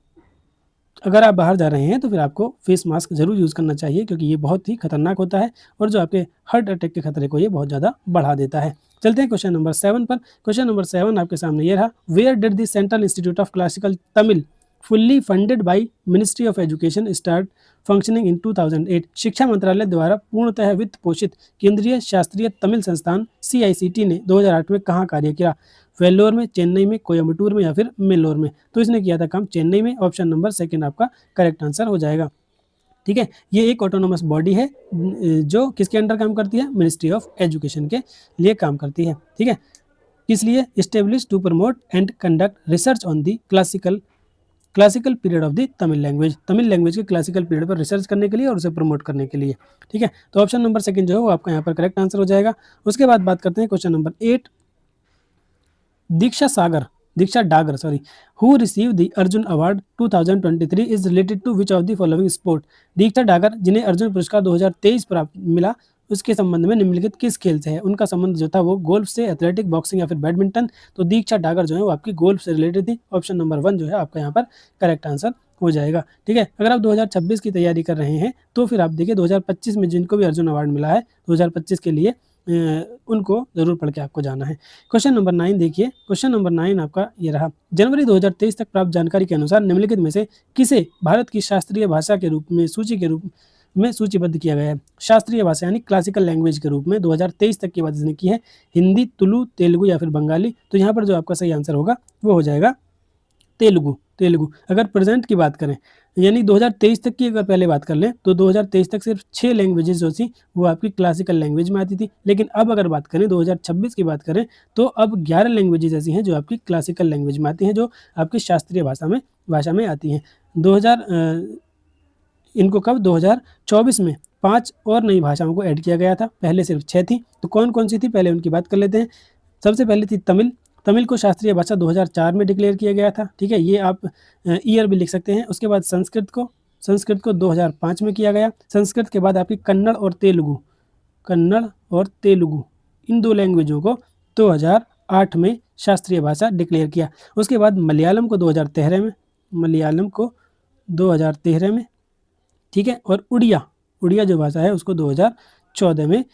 अगर आप बाहर जा रहे हैं तो फिर आपको फेस मास्क ज़रूर यूज़ करना चाहिए, क्योंकि ये बहुत ही खतरनाक होता है और जो आपके हार्ट अटैक के खतरे को ये बहुत ज़्यादा बढ़ा देता है। चलते हैं क्वेश्चन नंबर 7 पर। क्वेश्चन नंबर 7 आपके सामने ये रहा, where did the central institute of classical Tamil fully funded by ministry of education start functioning in 2008? शिक्षा मंत्रालय द्वारा पूर्णतः वित्त पोषित केंद्रीय शास्त्रीय तमिल संस्थान CICT ने 2008 में कहाँ कार्य किया? वेल्लोर में, चेन्नई में, कोयम्बटूर में या फिर मेल्लोर में? तो इसने किया था काम चेन्नई में, ऑप्शन नंबर 2 आपका करेक्ट आंसर हो जाएगा, ठीक है। ये एक ऑटोनोमस बॉडी है जो किसके अंडर काम करती है, मिनिस्ट्री ऑफ एजुकेशन के लिए काम करती है, ठीक है। किस लिए? Establish to promote and conduct research on the classical period of the Tamil language के क्लासिकल पीरियड पर रिसर्च करने के लिए और उसे प्रमोट करने के लिए, ठीक है। तो ऑप्शन नंबर 2 जो है वो आपका यहाँ पर करेक्ट आंसर हो जाएगा। उसके बाद बात करते हैं question number 8। Diksha Dagar sorry, who receive the Arjun award 2023 is related to which of the following sport. Diksha Dagar जिन्हें अर्जुन पुरस्कार 2023 प्राप्त मिला, उसके संबंध में निम्नलिखित किस खेल से है। उनका संबंध जो था वो गोल्फ से, एथलेटिक, बॉक्सिंग या फिर बैडमिंटन। तो दीक्षा डागर जो है वो आपकी गोल्फ से रिलेटेड थी। ऑप्शन नंबर 1 जो है आपका यहाँ पर करेक्ट आंसर हो जाएगा। ठीक है, अगर आप 2026 की तैयारी कर रहे हैं तो फिर आप देखिए 2025 में जिनको भी अर्जुन अवार्ड मिला है 2025 के लिए उनको जरूर पढ़ के आपको जाना है। क्वेश्चन नंबर 9 देखिए, क्वेश्चन नंबर 9 आपका ये रहा। जनवरी 2023 तक प्राप्त जानकारी के अनुसार निम्नलिखित में से किसे भारत की शास्त्रीय भाषा के रूप में सूचीबद्ध किया गया है। शास्त्रीय भाषा यानी क्लासिकल लैंग्वेज के रूप में 2023 तक की बात इसने की है। हिंदी, तुलु, तेलुगु या फिर बंगाली। तो यहाँ पर जो आपका सही आंसर होगा वो हो जाएगा तेलुगु। अगर प्रेजेंट की बात करें यानी 2023 तक की अगर पहले बात कर लें तो 2023 तक सिर्फ 6 लैंग्वेजेस जो थी वो आपकी क्लासिकल लैंग्वेज में आती थी। लेकिन अब अगर बात करें 2026 की बात करें तो अब 11 लैंग्वेजेस ऐसी हैं जो आपकी क्लासिकल लैंग्वेज में आती हैं, जो आपकी शास्त्रीय भाषा में आती हैं। 2000 इनको कब 2024 में 5 और नई भाषाओं को ऐड किया गया था, पहले सिर्फ 6 थी। तो कौन कौन सी थी पहले उनकी बात कर लेते हैं। सबसे पहले थी तमिल को शास्त्रीय भाषा 2004 में डिक्लेयर किया गया था। ठीक है, ये आप ईयर भी लिख सकते हैं। उसके बाद संस्कृत को 2005 में किया गया। संस्कृत के बाद आपकी कन्नड़ और तेलुगु इन 2 लैंग्वेजों को 2008 में शास्त्रीय भाषा डिक्लेयर किया। उसके बाद मलयालम को 2013 में, ठीक है, और उड़िया जो भाषा है उसको 2014 में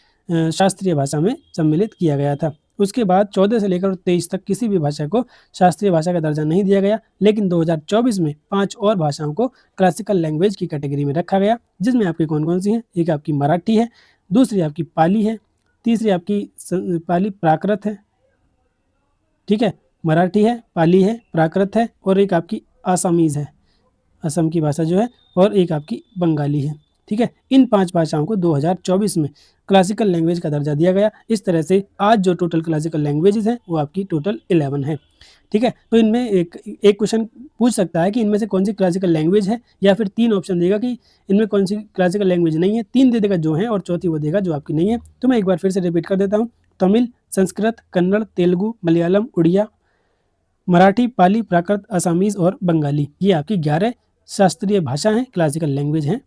शास्त्रीय भाषा में सम्मिलित किया गया था। उसके बाद 14 से लेकर 23 तक किसी भी भाषा को शास्त्रीय भाषा का दर्जा नहीं दिया गया। लेकिन 2024 में 5 और भाषाओं को क्लासिकल लैंग्वेज की कैटेगरी में रखा गया, जिसमें आपकी कौन कौन सी हैं। एक आपकी मराठी है, दूसरी आपकी पाली है, तीसरी आपकी पाली प्राकृत है। ठीक है, मराठी है, पाली है, प्राकृत है और एक आपकी आसामीज़ है, असम की भाषा जो है, और एक आपकी बंगाली है। ठीक है, इन 5 भाषाओं को 2024 में क्लासिकल लैंग्वेज का दर्जा दिया गया। इस तरह से आज जो टोटल क्लासिकल लैंग्वेजेस हैं वो आपकी टोटल 11 है। ठीक है, तो इनमें एक क्वेश्चन पूछ सकता है कि इनमें से कौन सी क्लासिकल लैंग्वेज है, या फिर 3 ऑप्शन देगा कि इनमें कौन सी क्लासिकल लैंग्वेज नहीं है। 3 दे देगा जो है और चौथी वो देगा जो आपकी नहीं है। तो मैं एक बार फिर से रिपीट कर देता हूँ। तमिल, संस्कृत, कन्नड़, तेलुगु, मलयालम, उड़िया, मराठी, पाली, प्राकृत, असामीज़ और बंगाली, ये आपकी 11 शास्त्रीय भाषा हैं, क्लासिकल लैंग्वेज हैं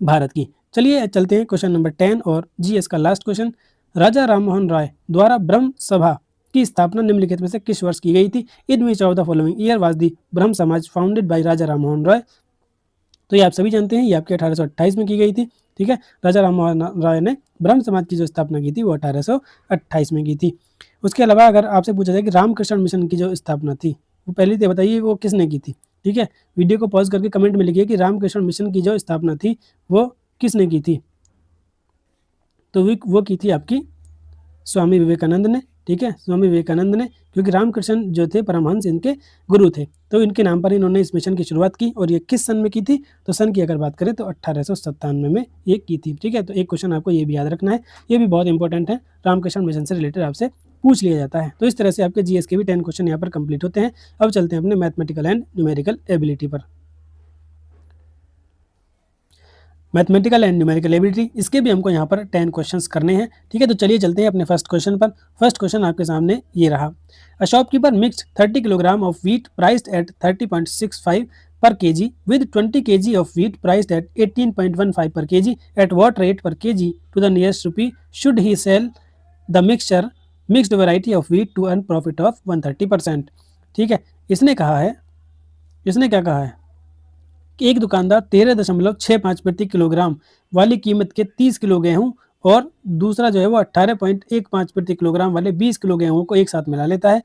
भारत की। चलिए चलते हैं क्वेश्चन नंबर 10 और जीएस का लास्ट क्वेश्चन। राजा राममोहन राय द्वारा ब्रह्म सभा की स्थापना निम्नलिखित में से किस वर्ष की गई थी। In which of the following year was the Brahmo Samaj founded by Raja Rammohan Roy. तो ये आप सभी जानते हैं, ये आपके 1828 में की गई थी। ठीक है, राजा राममोहन राय ने ब्रह्म समाज की जो स्थापना की थी वो 1828 में की थी। उसके अलावा अगर आपसे पूछा जाए कि रामकृष्ण मिशन की जो स्थापना थी वो पहले तो बताइए वो किसने की थी। ठीक है, वीडियो को पॉज करके कमेंट में लिखिए कि रामकृष्ण मिशन की जो स्थापना थी वो किसने की थी। तो वो की थी आपकी स्वामी विवेकानंद ने। ठीक है, स्वामी विवेकानंद ने, क्योंकि रामकृष्ण जो थे परमहंस इनके गुरु थे, तो इनके नाम पर इन्होंने इस मिशन की शुरुआत की। और ये किस सन में की थी, तो सन की अगर बात करें तो 1897 में ये की थी। ठीक है, तो एक क्वेश्चन आपको ये भी याद रखना है, ये भी बहुत इंपॉर्टेंट है, रामकृष्ण मिशन से रिलेटेड आपसे पूछ लिया जाता है। तो इस तरह से आपके जीएस के भी 10 क्वेश्चन यहाँ पर कंप्लीट होते हैं। अब चलते हैं अपने मैथमेटिकल एंड न्यूमेरिकल एबिलिटी पर। मैथमेटिकल एंड न्यूमेरिकल एबिलिटी, इसके भी हमको यहाँ पर 10 क्वेश्चंस करने हैं। ठीक है, तो चलिए चलते हैं अपने फर्स्ट क्वेश्चन पर। फर्स्ट क्वेश्चन आपके सामने ये रहा। A shopkeeper mixed 30 kilogram of wheat priced eight 30.65 per kg with 20 kg of wheat priced at 18.15 per kg at what rate per kg to the nearest rupee should he sell the mixed variety of wheat to earn profit of 130%। ठीक है, इसने क्या कहा है कि एक दुकानदार 13.65 प्रति किलोग्राम वाली कीमत के 30 किलो गेहूं और दूसरा जो है वो 18.15 प्रति किलोग्राम वाले 20 किलो गेहूं को एक साथ मिला लेता है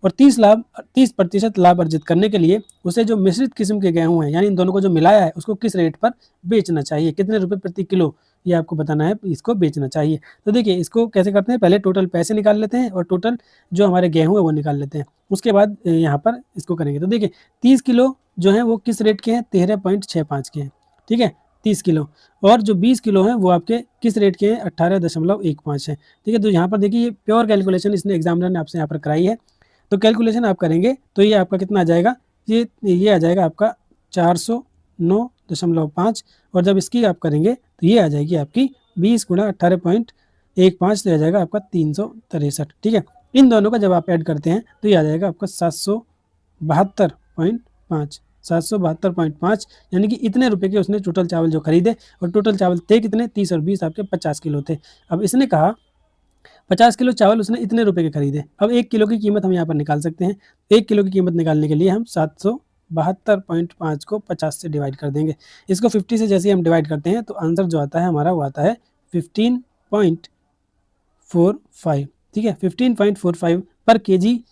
और 30% लाभ अर्जित करने के लिए उसे जो मिश्रित किस्म के गेहूं हैं यानी इन दोनों को जो मिलाया है उसको किस रेट पर बेचना चाहिए, कितने रुपए प्रति किलो ये आपको बताना है इसको बेचना चाहिए। तो देखिए इसको कैसे करते हैं, पहले टोटल पैसे निकाल लेते हैं और टोटल जो हमारे गेहूं है वो निकाल लेते हैं, उसके बाद यहाँ पर इसको करेंगे। तो देखिए 30 किलो जो है वो किस रेट के हैं, 13.65 के हैं। ठीक है, 30 किलो, और जो 20 किलो हैं वो आपके किस रेट के हैं, 18.15 है। ठीक है, तो यहाँ पर देखिए ये प्योर कैलकुलेशन इसने एग्जामिनर ने आपसे यहाँ पर कराई है। तो कैलकुलेशन आप करेंगे तो ये आपका कितना आ जाएगा, ये आ जाएगा आपका 409.5, और जब इसकी आप करेंगे तो ये आ जाएगी आपकी 20 गुणा 18.15 तो आ जाएगा आपका 363। ठीक है, इन दोनों का जब आप ऐड करते हैं तो ये आ जाएगा आपका 772.5, 772.5, यानी कि इतने रुपए के उसने टोटल चावल जो खरीदे, और टोटल चावल थे कितने, 30 और 20 आपके 50 किलो थे। अब इसने कहा 50 किलो चावल उसने इतने रुपए के खरीदे। अब 1 किलो की कीमत हम यहाँ पर निकाल सकते हैं। 1 किलो की कीमत निकालने के लिए हम 772.5 को 50 से डिवाइड कर देंगे। इसको 50 से जैसे ही हम डिवाइड करते हैं तो आंसर जो आता है हमारा वो आता है 15.45, ठीक है, 15.45 पर केजी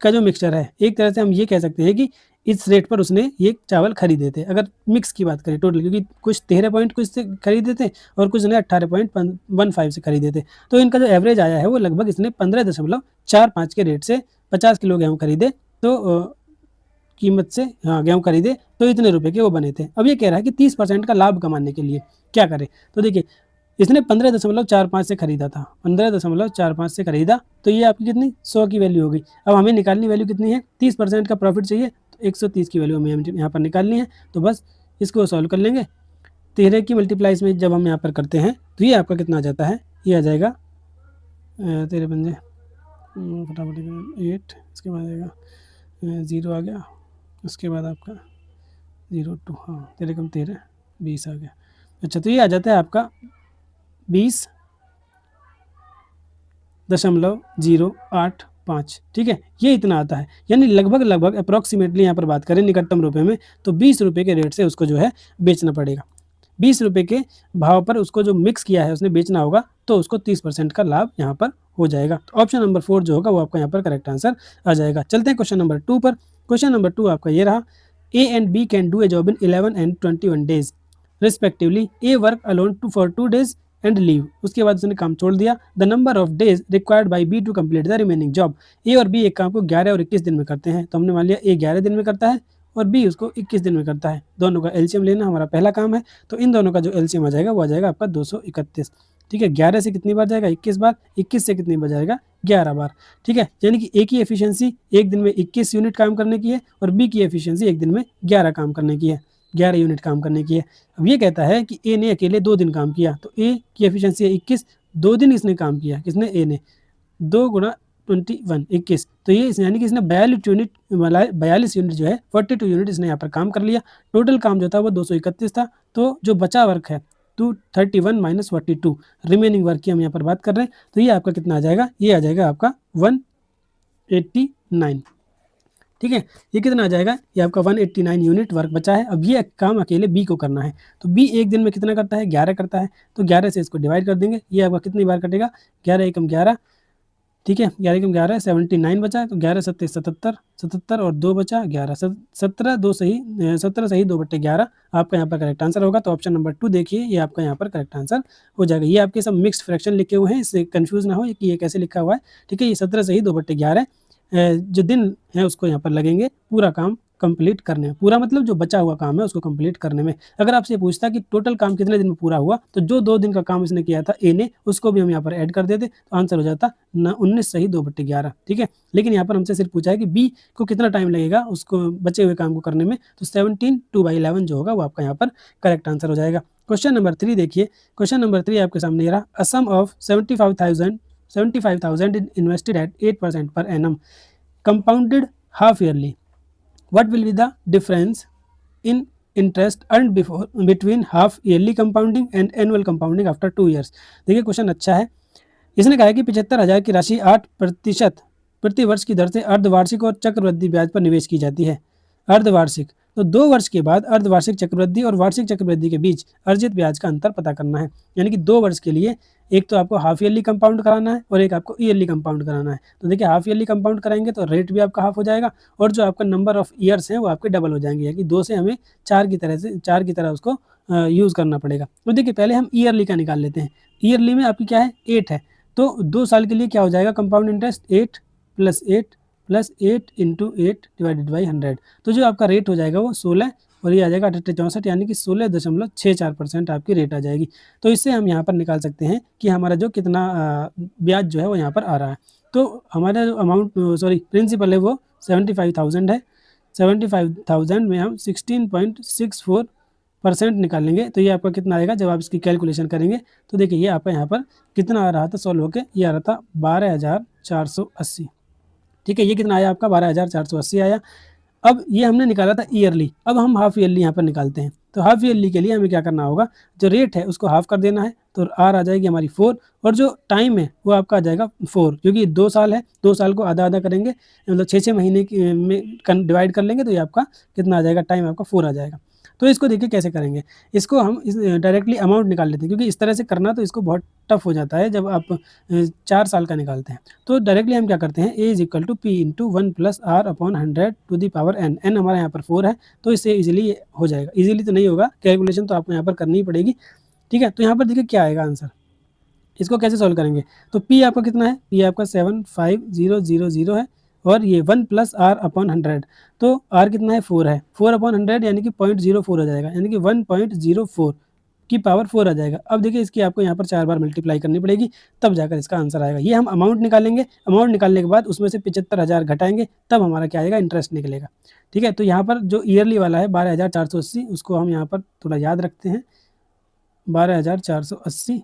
का जो मिक्सचर है। एक तरह से हम ये कह सकते हैं कि इस रेट पर उसने ये चावल खरीदे थे, अगर मिक्स की बात करें टोटल, क्योंकि कुछ 13 पॉइंट कुछ से खरीदे थे और कुछ ने 18.15 से खरीदे थे। तो इनका जो एवरेज आया है वो लगभग इसने 15.45 के रेट से 50 किलो गेहूँ खरीदे, तो कीमत से, हाँ, गेहूँ खरीदे तो इतने रुपए के वो बने थे। अब ये कह रहा है कि 30% का लाभ कमाने के लिए क्या करें। तो देखिए इसने 15.45 से खरीदा था, 15.45 से खरीदा, तो ये आपकी कितनी 100 की वैल्यू हो गई। अब हमें निकालनी वैल्यू कितनी है, 30% का प्रॉफिट चाहिए, तो 130 की वैल्यू हमें यहाँ पर निकालनी है। तो बस इसको सॉल्व कर लेंगे। 13 की मल्टीप्लाइज में जब हम यहाँ पर करते हैं तो ये आपका कितना आ जाता है, ये आ जाएगा 13 पंजे फटाफट 8, इसके बाद आएगा 0 आ गया, उसके बाद आपका 02, हाँ 13 कम 13 20 आ गया। अच्छा, तो ये आ जाता है आपका 20.085, ठीक है, ये इतना आता है। यानी लगभग अप्रॉक्सीमेटली यहाँ पर बात करें निकटतम रुपए में तो 20 रुपये के रेट से उसको जो है बेचना पड़ेगा। 20 रुपये के भाव पर उसको जो मिक्स किया है उसने बेचना होगा, तो उसको 30% का लाभ यहाँ पर हो जाएगा। तो ऑप्शन नंबर 4 जो होगा वो आपका यहाँ पर करेक्ट आंसर आ जाएगा। चलते हैं क्वेश्चन नंबर 2 पर। क्वेश्चन नंबर 2 आपका ये रहा, A and B can do a job in 11 and 21 days respectively. A work alone for 2 days and leave. उसके बाद उसने काम छोड़ दिया। The number of days required by B to complete the remaining job. A और B एक काम को 11 और 21 दिन में करते हैं, तो हमने मान लिया ए 11 दिन में करता है और बी उसको 21 दिन में करता है। दोनों का एलसीएम लेना हमारा पहला काम है, तो इन दोनों का जो एलसीएम आ जाएगा वो आ जाएगा आपका 231, ठीक है। 11 से कितनी बार जाएगा, 21 बार, 21 से कितनी बार जाएगा, 11 बार, ठीक है। यानी कि ए की एफिशिएंसी एक दिन में 21 यूनिट काम करने की है और बी की एफिशिएंसी एक दिन में 11 काम करने की है, 11 यूनिट काम करने की है। अब ये कहता है कि ए ने अकेले 2 दिन काम किया, तो ए की एफिशिएंसी है 21, 2 दिन इसने काम किया, किसने, ए ने, 2 गुणा 21 21, तो ये यानी कि इसने 42 यूनिट जो है 42 यूनिट इसने यहाँ पर काम कर लिया। टोटल काम जो था वो 231 था, तो जो बचा वर्क है 231 माइनस 42 रिमेनिंग वर्क की हम यहाँ पर बात कर रहे हैं, तो ये आपका कितना आ जाएगा, ये आ जाएगा आपका 189, ठीक है। ये कितना आ जाएगा, ये आपका 189 यूनिट वर्क बचा है। अब ये काम अकेले बी को करना है, तो बी एक दिन में कितना करता है, 11 करता है, तो 11 से इसको डिवाइड कर देंगे। ये आपका कितनी बार कटेगा, 11 एकम 11, ठीक है, 11 एकम 11 79 बचा है, तो 11 सत्ते 77, 77 और 2 बचा 11, 17 2 सही 17 सही 2/11 आपका यहाँ पर करेक्ट आंसर होगा। तो ऑप्शन नंबर 2 देखिए, ये आपका यहाँ पर करेक्ट आंसर हो जाएगा। ये आपके सब मिक्स्ड फ्रैक्शन लिखे हुए हैं, इससे कंफ्यूज ना हो कि ये कैसे लिखा हुआ है, ठीक है। ये 17 सही 2/11 जो दिन है उसको यहाँ पर लगेंगे पूरा काम कंप्लीट करने में। पूरा मतलब जो बचा हुआ काम है उसको कंप्लीट करने में। अगर आपसे पूछता कि टोटल काम कितने दिन में पूरा हुआ, तो जो 2 दिन का काम इसने किया था ए ने, उसको भी हम यहाँ पर ऐड कर देते तो आंसर हो जाता 19 सही 2/11, ठीक है। लेकिन यहाँ पर हमसे सिर्फ पूछा है कि बी को कितना टाइम लगेगा उसको बचे हुए काम को करने में, तो 17 2/11 जो होगा वो आपका यहाँ पर करेक्ट आंसर हो जाएगा। क्वेश्चन नंबर 3 देखिए, क्वेश्चन नंबर 3 आपके सामने ये रहा, अ सम of 75,000 invested at 8% per annum compounded half yearly. What will be the difference in interest earned between half yearly compounding and annual compounding after 2 years? देखिए question अच्छा है। इसने कहा है कि 75,000 की राशि 8% प्रति वर्ष की दर से अर्धवार्षिक और चक्रवृद्धि ब्याज पर निवेश की जाती है। अर्धवार्षिक, तो 2 वर्ष के बाद अर्धवार्षिक चक्रवृद्धि और वार्षिक चक्रवृद्धि के बीच अर्जित ब्याज का अंतर पता करना है। यानी कि 2 वर्ष के लिए एक तो आपको हाफ ईयरली कंपाउंड कराना है और एक आपको ईयरली कंपाउंड कराना है। तो देखिए हाफ ईयरली कंपाउंड कराएंगे तो रेट भी आपका हाफ हो जाएगा और जो आपका नंबर ऑफ ईयर्स हैं वो आपके डबल हो जाएंगे, कि 2 से हमें 4 की तरह उसको यूज़ करना पड़ेगा। तो देखिए पहले हम ईयरली का निकाल लेते हैं। ईयरली में आपकी क्या है, 8 है, तो 2 साल के लिए क्या हो जाएगा compound interest, 8 plus 8 into 8 divided by 100, तो जो आपका रेट हो जाएगा वो 16 और ये आ जाएगा 6864, यानी कि 16.64% आपकी रेट आ जाएगी। तो इससे हम यहाँ पर निकाल सकते हैं कि हमारा जो कितना ब्याज जो है वो यहाँ पर आ रहा है। तो हमारा जो अमाउंट प्रिंसिपल है वो 75,000 है। 75,000 में हम 16.64% निकालेंगे, तो ये आपका कितना आएगा जब आप इसकी कैलकुलेशन करेंगे। तो देखिए ये आपका यहाँ पर कितना आ रहा था सॉल्व होके, ये आ रहा था 12,480। ठीक है, ये कितना आया आपका 12,480 आया। अब ये हमने निकाला था ईयरली, अब हम हाफ ईयरली यहाँ पर निकालते हैं। तो हाफ ईयरली के लिए हमें क्या करना होगा, जो रेट है उसको हाफ कर देना है, तो आर आ जाएगी हमारी 4, और जो टाइम है वो आपका आ जाएगा 4, क्योंकि 2 साल है, 2 साल को आधा आधा करेंगे, मतलब 6-6 महीने में डिवाइड कर लेंगे, तो ये आपका कितना आ जाएगा, टाइम आपका 4 आ जाएगा। तो इसको देखिए कैसे करेंगे, इसको हम इस डायरेक्टली अमाउंट निकाल लेते हैं, क्योंकि इस तरह से करना तो इसको बहुत टफ हो जाता है जब आप 4 साल का निकालते हैं। तो डायरेक्टली हम क्या करते हैं, A is equal to P into 1 plus R upon 100 to the power N. N हमारे यहाँ पर 4 है, तो इससे इजीली हो जाएगा। इजीली तो नहीं होगा, कैलकुलेशन तो आपको यहाँ पर करनी ही पड़ेगी। ठीक है, तो यहाँ पर देखिए क्या आएगा आंसर, इसको कैसे सॉल्व करेंगे। तो पी आपका कितना है, पी आपका 75000 है, और ये 1 प्लस आर अपॉन 100, तो आर कितना है 4 है, 4 अपॉन 100 यानी कि 0.04 हो जाएगा, यानी कि 1.04 की पावर 4 आ जाएगा। अब देखिए इसकी आपको यहाँ पर 4 बार मल्टीप्लाई करनी पड़ेगी, तब जाकर इसका आंसर आएगा। ये हम अमाउंट निकालेंगे, अमाउंट निकालने के बाद उसमें से 75,000 घटाएंगे, तब हमारा क्या आएगा, इंटरेस्ट निकलेगा। ठीक है, तो यहाँ पर जो ईयरली वाला है 12,480, उसको हम यहाँ पर थोड़ा याद रखते हैं, 12,480,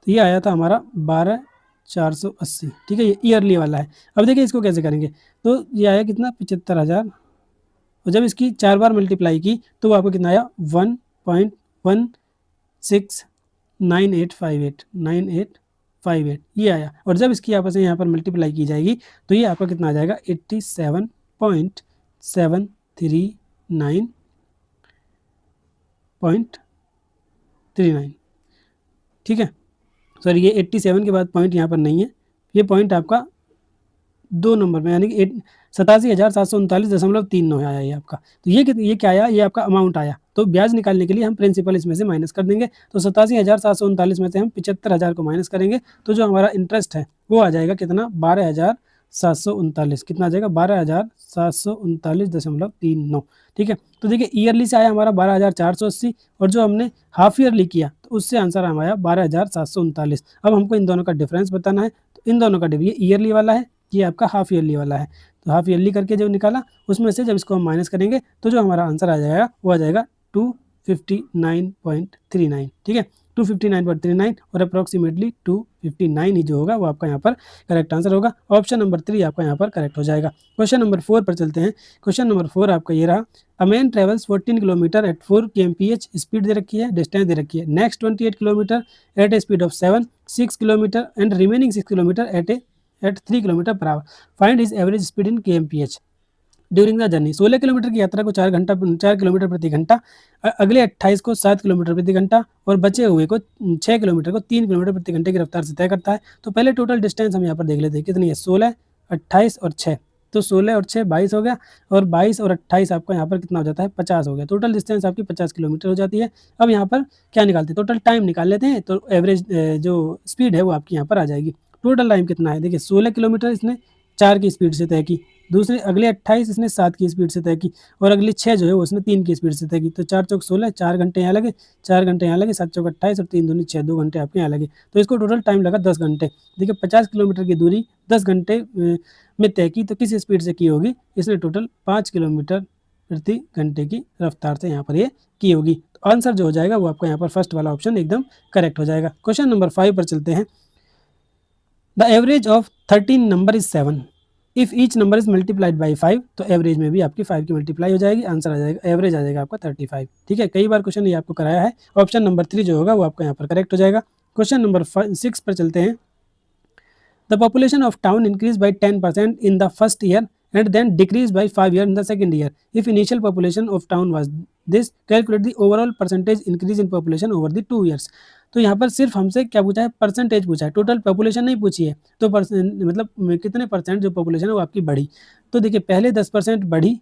तो ये आया था हमारा 12,480। ठीक है, ये ईयरली वाला है। अब देखिए इसको कैसे करेंगे, तो ये आया कितना 75,000, और जब इसकी 4 बार मल्टीप्लाई की तो वो आपको कितना आया 1.169858 ये आया। और जब इसकी आपस में यहाँ पर मल्टीप्लाई की जाएगी तो ये आपका कितना आ जाएगा 87.739.39। ठीक है, सॉरी ये 87 के बाद पॉइंट यहाँ पर नहीं है, ये पॉइंट आपका 2 नंबर में, यानी कि 87,739.39 आया ये आपका। तो ये क्या आया, ये आपका अमाउंट आया। तो ब्याज निकालने के लिए हम प्रिंसिपल इसमें से माइनस कर देंगे, तो 87,739 में से हम 75,000 को माइनस करेंगे, तो जो हमारा इंटरेस्ट है वो आ जाएगा कितना 12,739, कितना आ जाएगा 12,739.39। ठीक है, तो देखिए ईयरली से आया हमारा 12,480, और जो हमने हाफ ईयरली किया तो उससे आंसर आया 12,739। अब हमको इन दोनों का डिफरेंस बताना है, तो इन दोनों का ये ईयरली वाला है, ये आपका हाफ ईयरली वाला है। तो हाफ ईयरली करके जो निकाला उसमें से जब इसको हम माइनस करेंगे तो जो हमारा आंसर आ जाएगा वो आ जाएगा 259.39। ठीक है, 259.39 और अप्रॉक्सीमेटली 259 ही जो होगा वो आपका यहाँ पर करेक्ट आंसर होगा। ऑप्शन नंबर 3 आपका यहाँ पर करेक्ट हो जाएगा। क्वेश्चन नंबर 4 पर चलते हैं। क्वेश्चन नंबर 4 आपका ये रहा, a man travels 14 kilometre at 4 kmph, speed दे रखी है, डिस्टेंस दे रखी है। Next 28 kilometre at a speed of 6 kilometre and remaining 6 kilometre at 3 kilometre per hour. Find his average speed in kmph during the journey. 16 kilometre की यात्रा को 4 kilometre प्रति घंटा, अगले 28 को 7 किलोमीटर प्रति घंटा, और बचे हुए को 6 किलोमीटर को 3 किलोमीटर प्रति घंटे की रफ्तार से तय करता है। तो पहले टोटल डिस्टेंस हम यहाँ पर देख लेते हैं कितनी है, 16, 28 और 6। तो 16 और 6 22 हो गया, और 22 और 28 आपका यहाँ पर कितना हो जाता है 50 हो गया। टोटल डिस्टेंस आपकी 50 किलोमीटर हो जाती है। अब यहाँ पर क्या निकालते हैं, टोटल टाइम निकाल लेते हैं। तो एवरेज जो स्पीड है वो आपकी यहाँ पर आ जाएगी। टोटल टाइम कितना है, देखिए 16 किलोमीटर इसने 4 की स्पीड से तय की, दूसरे अगले 28 इसने 7 की स्पीड से तय की, और अगले 6 जो है वो उसने 3 की स्पीड से तय की। तो 4 चौक 16, 4 घंटे यहाँ लगे, 4 घंटे यहाँ लगे, 7 चौक 28 और 3 दूनी 6, 2 घंटे आपके यहाँ लगे। तो इसको टोटल टाइम लगा 10 घंटे। देखिए 50 किलोमीटर की दूरी 10 घंटे में तय की, तो किस स्पीड से की होगी, इसने टोटल 5 किलोमीटर प्रति घंटे की रफ्तार से यहाँ पर ये की होगी। तो आंसर जो हो जाएगा वो आपका यहाँ पर फर्स्ट वाला ऑप्शन एकदम करेक्ट हो जाएगा। क्वेश्चन नंबर 5 पर चलते हैं। The average of 13 number is 7 if each number is multiplied by 5। तो एवरेज में भी आपकी 5 की मल्टीप्लाई हो जाएगी, आंसर आ जाएगा, एवरेज आ जाएगा आपका 35। ठीक है, कई बार क्वेश्चन ये आपको कराया है। ऑप्शन नंबर 3 जो होगा वो आपका यहाँ पर करेक्ट हो जाएगा। क्वेश्चन नंबर 6 पर चलते हैं। The population of town increase by 10% in the first year and then decrease by 5 years in the second year. If initial population of town was this, calculate the overall percentage increase in population over the 2 years. तो यहाँ पर सिर्फ हमसे क्या पूछा है, percentage पूछा है, टोटल पॉपुलेशन नहीं पूछी है। तो मतलब कितने परसेंट जो पॉपुलेशन है वो आपकी बढ़ी। तो देखिए पहले 10% बढ़ी,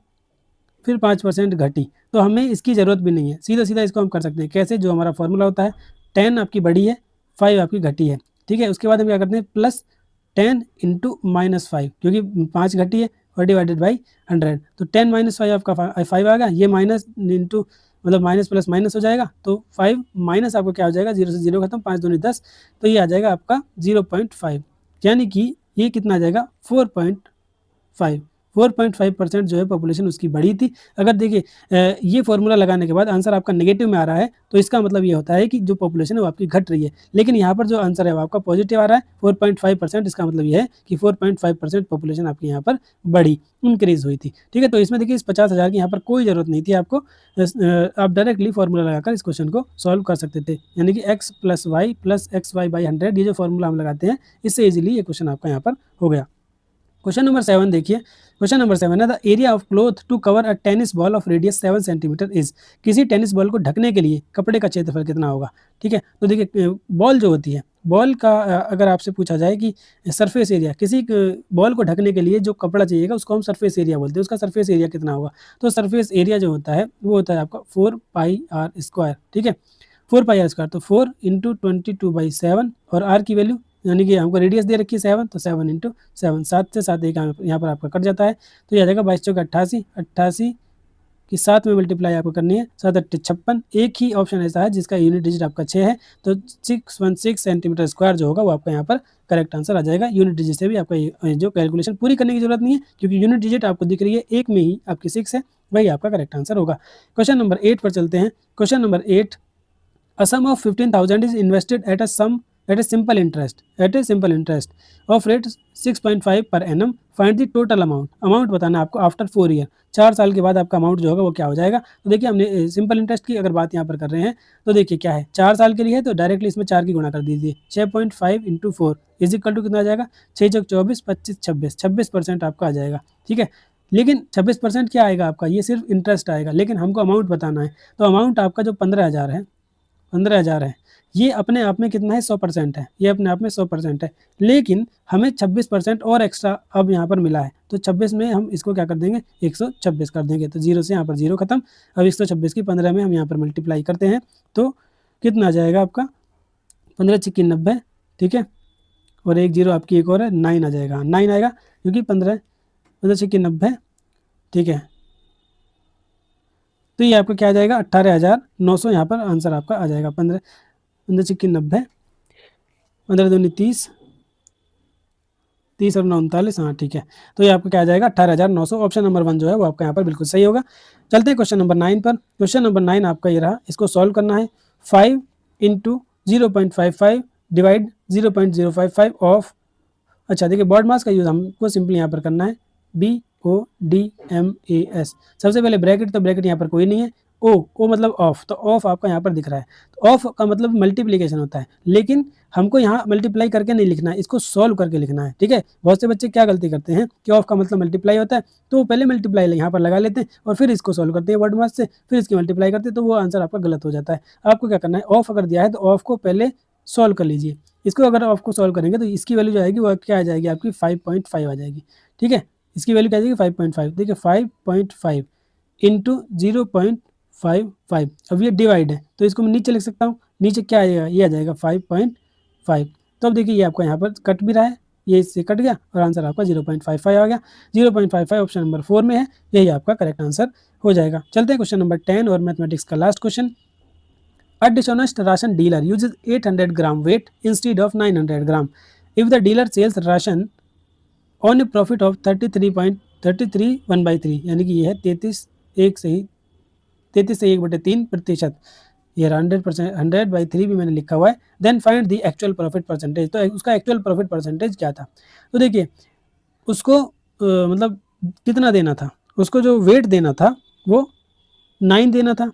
फिर 5% घटी, तो हमें इसकी ज़रूरत भी नहीं है। सीधा सीधा इसको हम कर सकते हैं कैसे, जो हमारा फॉर्मूला होता है 10 आपकी बढ़ी है, 5 आपकी घटी है। ठीक है, उसके बाद हम क्या करते हैं प्लस 10 इंटू -5, क्योंकि 5 घटी है, और डिवाइडेड बाई 100। तो 10 - 5 आपका 5 आ गया, ये माइनस इंटू मतलब माइनस प्लस माइनस हो जाएगा। तो 5 माइनस आपको क्या हो जाएगा, 0 से 0 खत्म, 5 दूनी 10, तो ये आ जाएगा आपका 0.5, यानी कि ये कितना आ जाएगा 4.5। 4.5% जो है पॉपुलेशन उसकी बढ़ी थी। अगर देखिए ये फॉर्मूला लगाने के बाद आंसर आपका नेगेटिव में आ रहा है, तो इसका मतलब ये होता है कि जो पॉपुलेशन है वो आपकी घट रही है। लेकिन यहाँ पर जो आंसर है वो आपका पॉजिटिव आ रहा है 4.5%, इसका मतलब ये है कि 4.5% पॉपुलेशन आपकी यहाँ पर बढ़ी, इंक्रीज़ हुई थी। ठीक है, तो इसमें देखिए इस 50,000 की यहाँ पर कोई ज़रूरत नहीं थी आपको। आप डायरेक्टली फॉर्मूला लगाकर इस क्वेश्चन को सॉल्व कर सकते थे, यानी कि x + y + xy/100, ये जो फॉर्मूला हम लगाते हैं, इससे ईज़िली ये क्वेश्चन आपका यहाँ पर हो गया। क्वेश्चन नंबर 7 देखिए। क्वेश्चन नंबर 7 है the area of cloth to cover a tennis ball of radius 7 centimetre इज। किसी टेनिस बॉल को ढकने के लिए कपड़े का क्षेत्रफल कितना होगा। ठीक है, तो देखिए बॉल जो होती है, बॉल का अगर आपसे पूछा जाए कि सरफेस एरिया, किसी बॉल को ढकने के लिए जो कपड़ा चाहिएगा उसको हम सरफेस एरिया बोलते हैं, उसका सरफेस एरिया कितना होगा। तो सरफेस एरिया जो होता है वो होता है आपका 4πr²। ठीक है, 4πr², तो 4 × 22/7 और r की वैल्यू, यानी कि हमको रेडियस दे रखी है 7, तो 7 × 7, 7 से 7 एक यहाँ पर आपका कट जाता है, तो ये आ जाएगा 22 चौके 88, 88 की 7 में मल्टीप्लाई आपको करनी है, 7 8 56। एक ही ऑप्शन ऐसा है जिसका यूनिट डिजिट आपका 6 है, तो 616 सेंटीमीटर स्क्वायर जो होगा वो आपका यहाँ पर करेक्ट आंसर आ जाएगा। यूनिट डिजिट से भी आपका ये जो कैलकुलेशन पूरी करने की जरूरत नहीं है, क्योंकि यूनिट डिजिट आपको दिख रही है एक में ही आपकी 6 है, वही आपका करेक्ट आंसर होगा। क्वेश्चन नंबर 8 पर चलते हैं। Question number 8, a sum of 15,000 is invested at a simple interest of rate 6.5 per annum. Find the total amount बताना है आपको आफ्टर 4 ईयर, 4 साल के बाद आपका अमाउंट जो होगा वो क्या हो जाएगा। तो देखिए हमने सिंपल इंटरेस्ट की अगर बात यहाँ पर कर रहे हैं, तो देखिए क्या है, 4 साल के लिए है तो डायरेक्टली इसमें 4 की गुणा कर दीजिए, 6.5 × 4 इज इक्वल टू कितना आ जाएगा, 6 चौक 24, 25 26, 26% आपका आ जाएगा। ठीक है, लेकिन 26% क्या आएगा आपका, ये सिर्फ इंटरेस्ट आएगा, लेकिन हमको अमाउंट बताना है। तो अमाउंट आपका जो 15,000 है, 15,000 है, ये अपने आप में कितना है, 100% है, ये अपने आप में 100% है, लेकिन हमें 26% और एक्स्ट्रा अब यहाँ पर मिला है, तो 26 में हम इसको क्या कर देंगे, 126 कर देंगे, तो 0 से यहाँ पर 0 खत्म। अब 126 की 15 में हम यहाँ पर मल्टीप्लाई करते हैं, तो कितना आ जाएगा आपका, 15 × 90। ठीक है, और एक 0 आपकी एक और है, 9 आ जाएगा, 9 आएगा, क्योंकि 15 × 90। ठीक है, तो ये आपका क्या आ जाएगा, 18,900 यहाँ पर आंसर आपका आ जाएगा। 15 × 90, 15 दूनी 30, 30 और 9 39, हाँ ठीक है, तो ये आपका क्या आ जाएगा, 18,900। ऑप्शन नंबर 1 जो है वो आपका यहाँ पर बिल्कुल सही होगा। चलते हैं क्वेश्चन नंबर 9 पर। क्वेश्चन नंबर 9 आपका ये रहा, इसको सॉल्व करना है। 5 × 0.55 डिवाइड 0.055 ऑफ, अच्छा देखिए बॉड मास का यूज़ हमको सिंपली यहाँ पर करना है, BODMAS। सबसे पहले ब्रैकेट, तो ब्रैकेट यहाँ पर कोई नहीं है, ओ मतलब ऑफ, तो ऑफ आपका यहाँ पर दिख रहा है, तो ऑफ का मतलब मल्टीप्लिकेशन होता है, लेकिन हमको यहाँ मल्टीप्लाई करके नहीं लिखना है, इसको सॉल्व करके लिखना है। ठीक है, बहुत से बच्चे क्या गलती करते हैं कि ऑफ का मतलब मल्टीप्लाई होता है, तो वो पहले मल्टीप्लाई यहाँ पर लगा लेते हैं और फिर इसको सॉल्व करते हैं वर्ड मास से, फिर इसकी मल्टीप्लाई करते हैं, तो वो आंसर आपका गलत हो जाता है। आपको क्या करना है, ऑफ अगर दिया है तो ऑफ को पहले सॉल्व कर लीजिए, इसको अगर ऑफ को सॉल्व करेंगे तो इसकी वैल्यू जो आएगी वो क्या आ जाएगी आपकी, 5.5 आ जाएगी। ठीक है, इसकी वैल्यू क्या आ जाएगी, 5.5। देखिए 5.5 × 0.55, अब ये डिवाइड है तो इसको मैं नीचे लिख सकता हूँ, नीचे क्या आएगा, ये आ जाएगा 5.5। तो अब देखिए ये आपका यहाँ पर कट भी रहा है, ये इससे कट गया और आंसर आपका 0.55 आ गया। 0.55 ऑप्शन नंबर 4 में है, यही आपका करेक्ट आंसर हो जाएगा। चलते हैं क्वेश्चन नंबर 10 और मैथमेटिक्स का last question. A dishonest ration dealer uses 800 gram weight instead of 900 gram. If the dealer sells ration on a profit of 33.33 1/3, यानी कि ये है 33 से 1/3%, ये 100%, 100/3 भी मैंने लिखा हुआ है। Then find the actual profit percentage, तो उसका एक्चुअल प्रॉफिट परसेंटेज क्या था। तो देखिए उसको मतलब कितना देना था, उसको जो वेट देना था वो 9 देना था।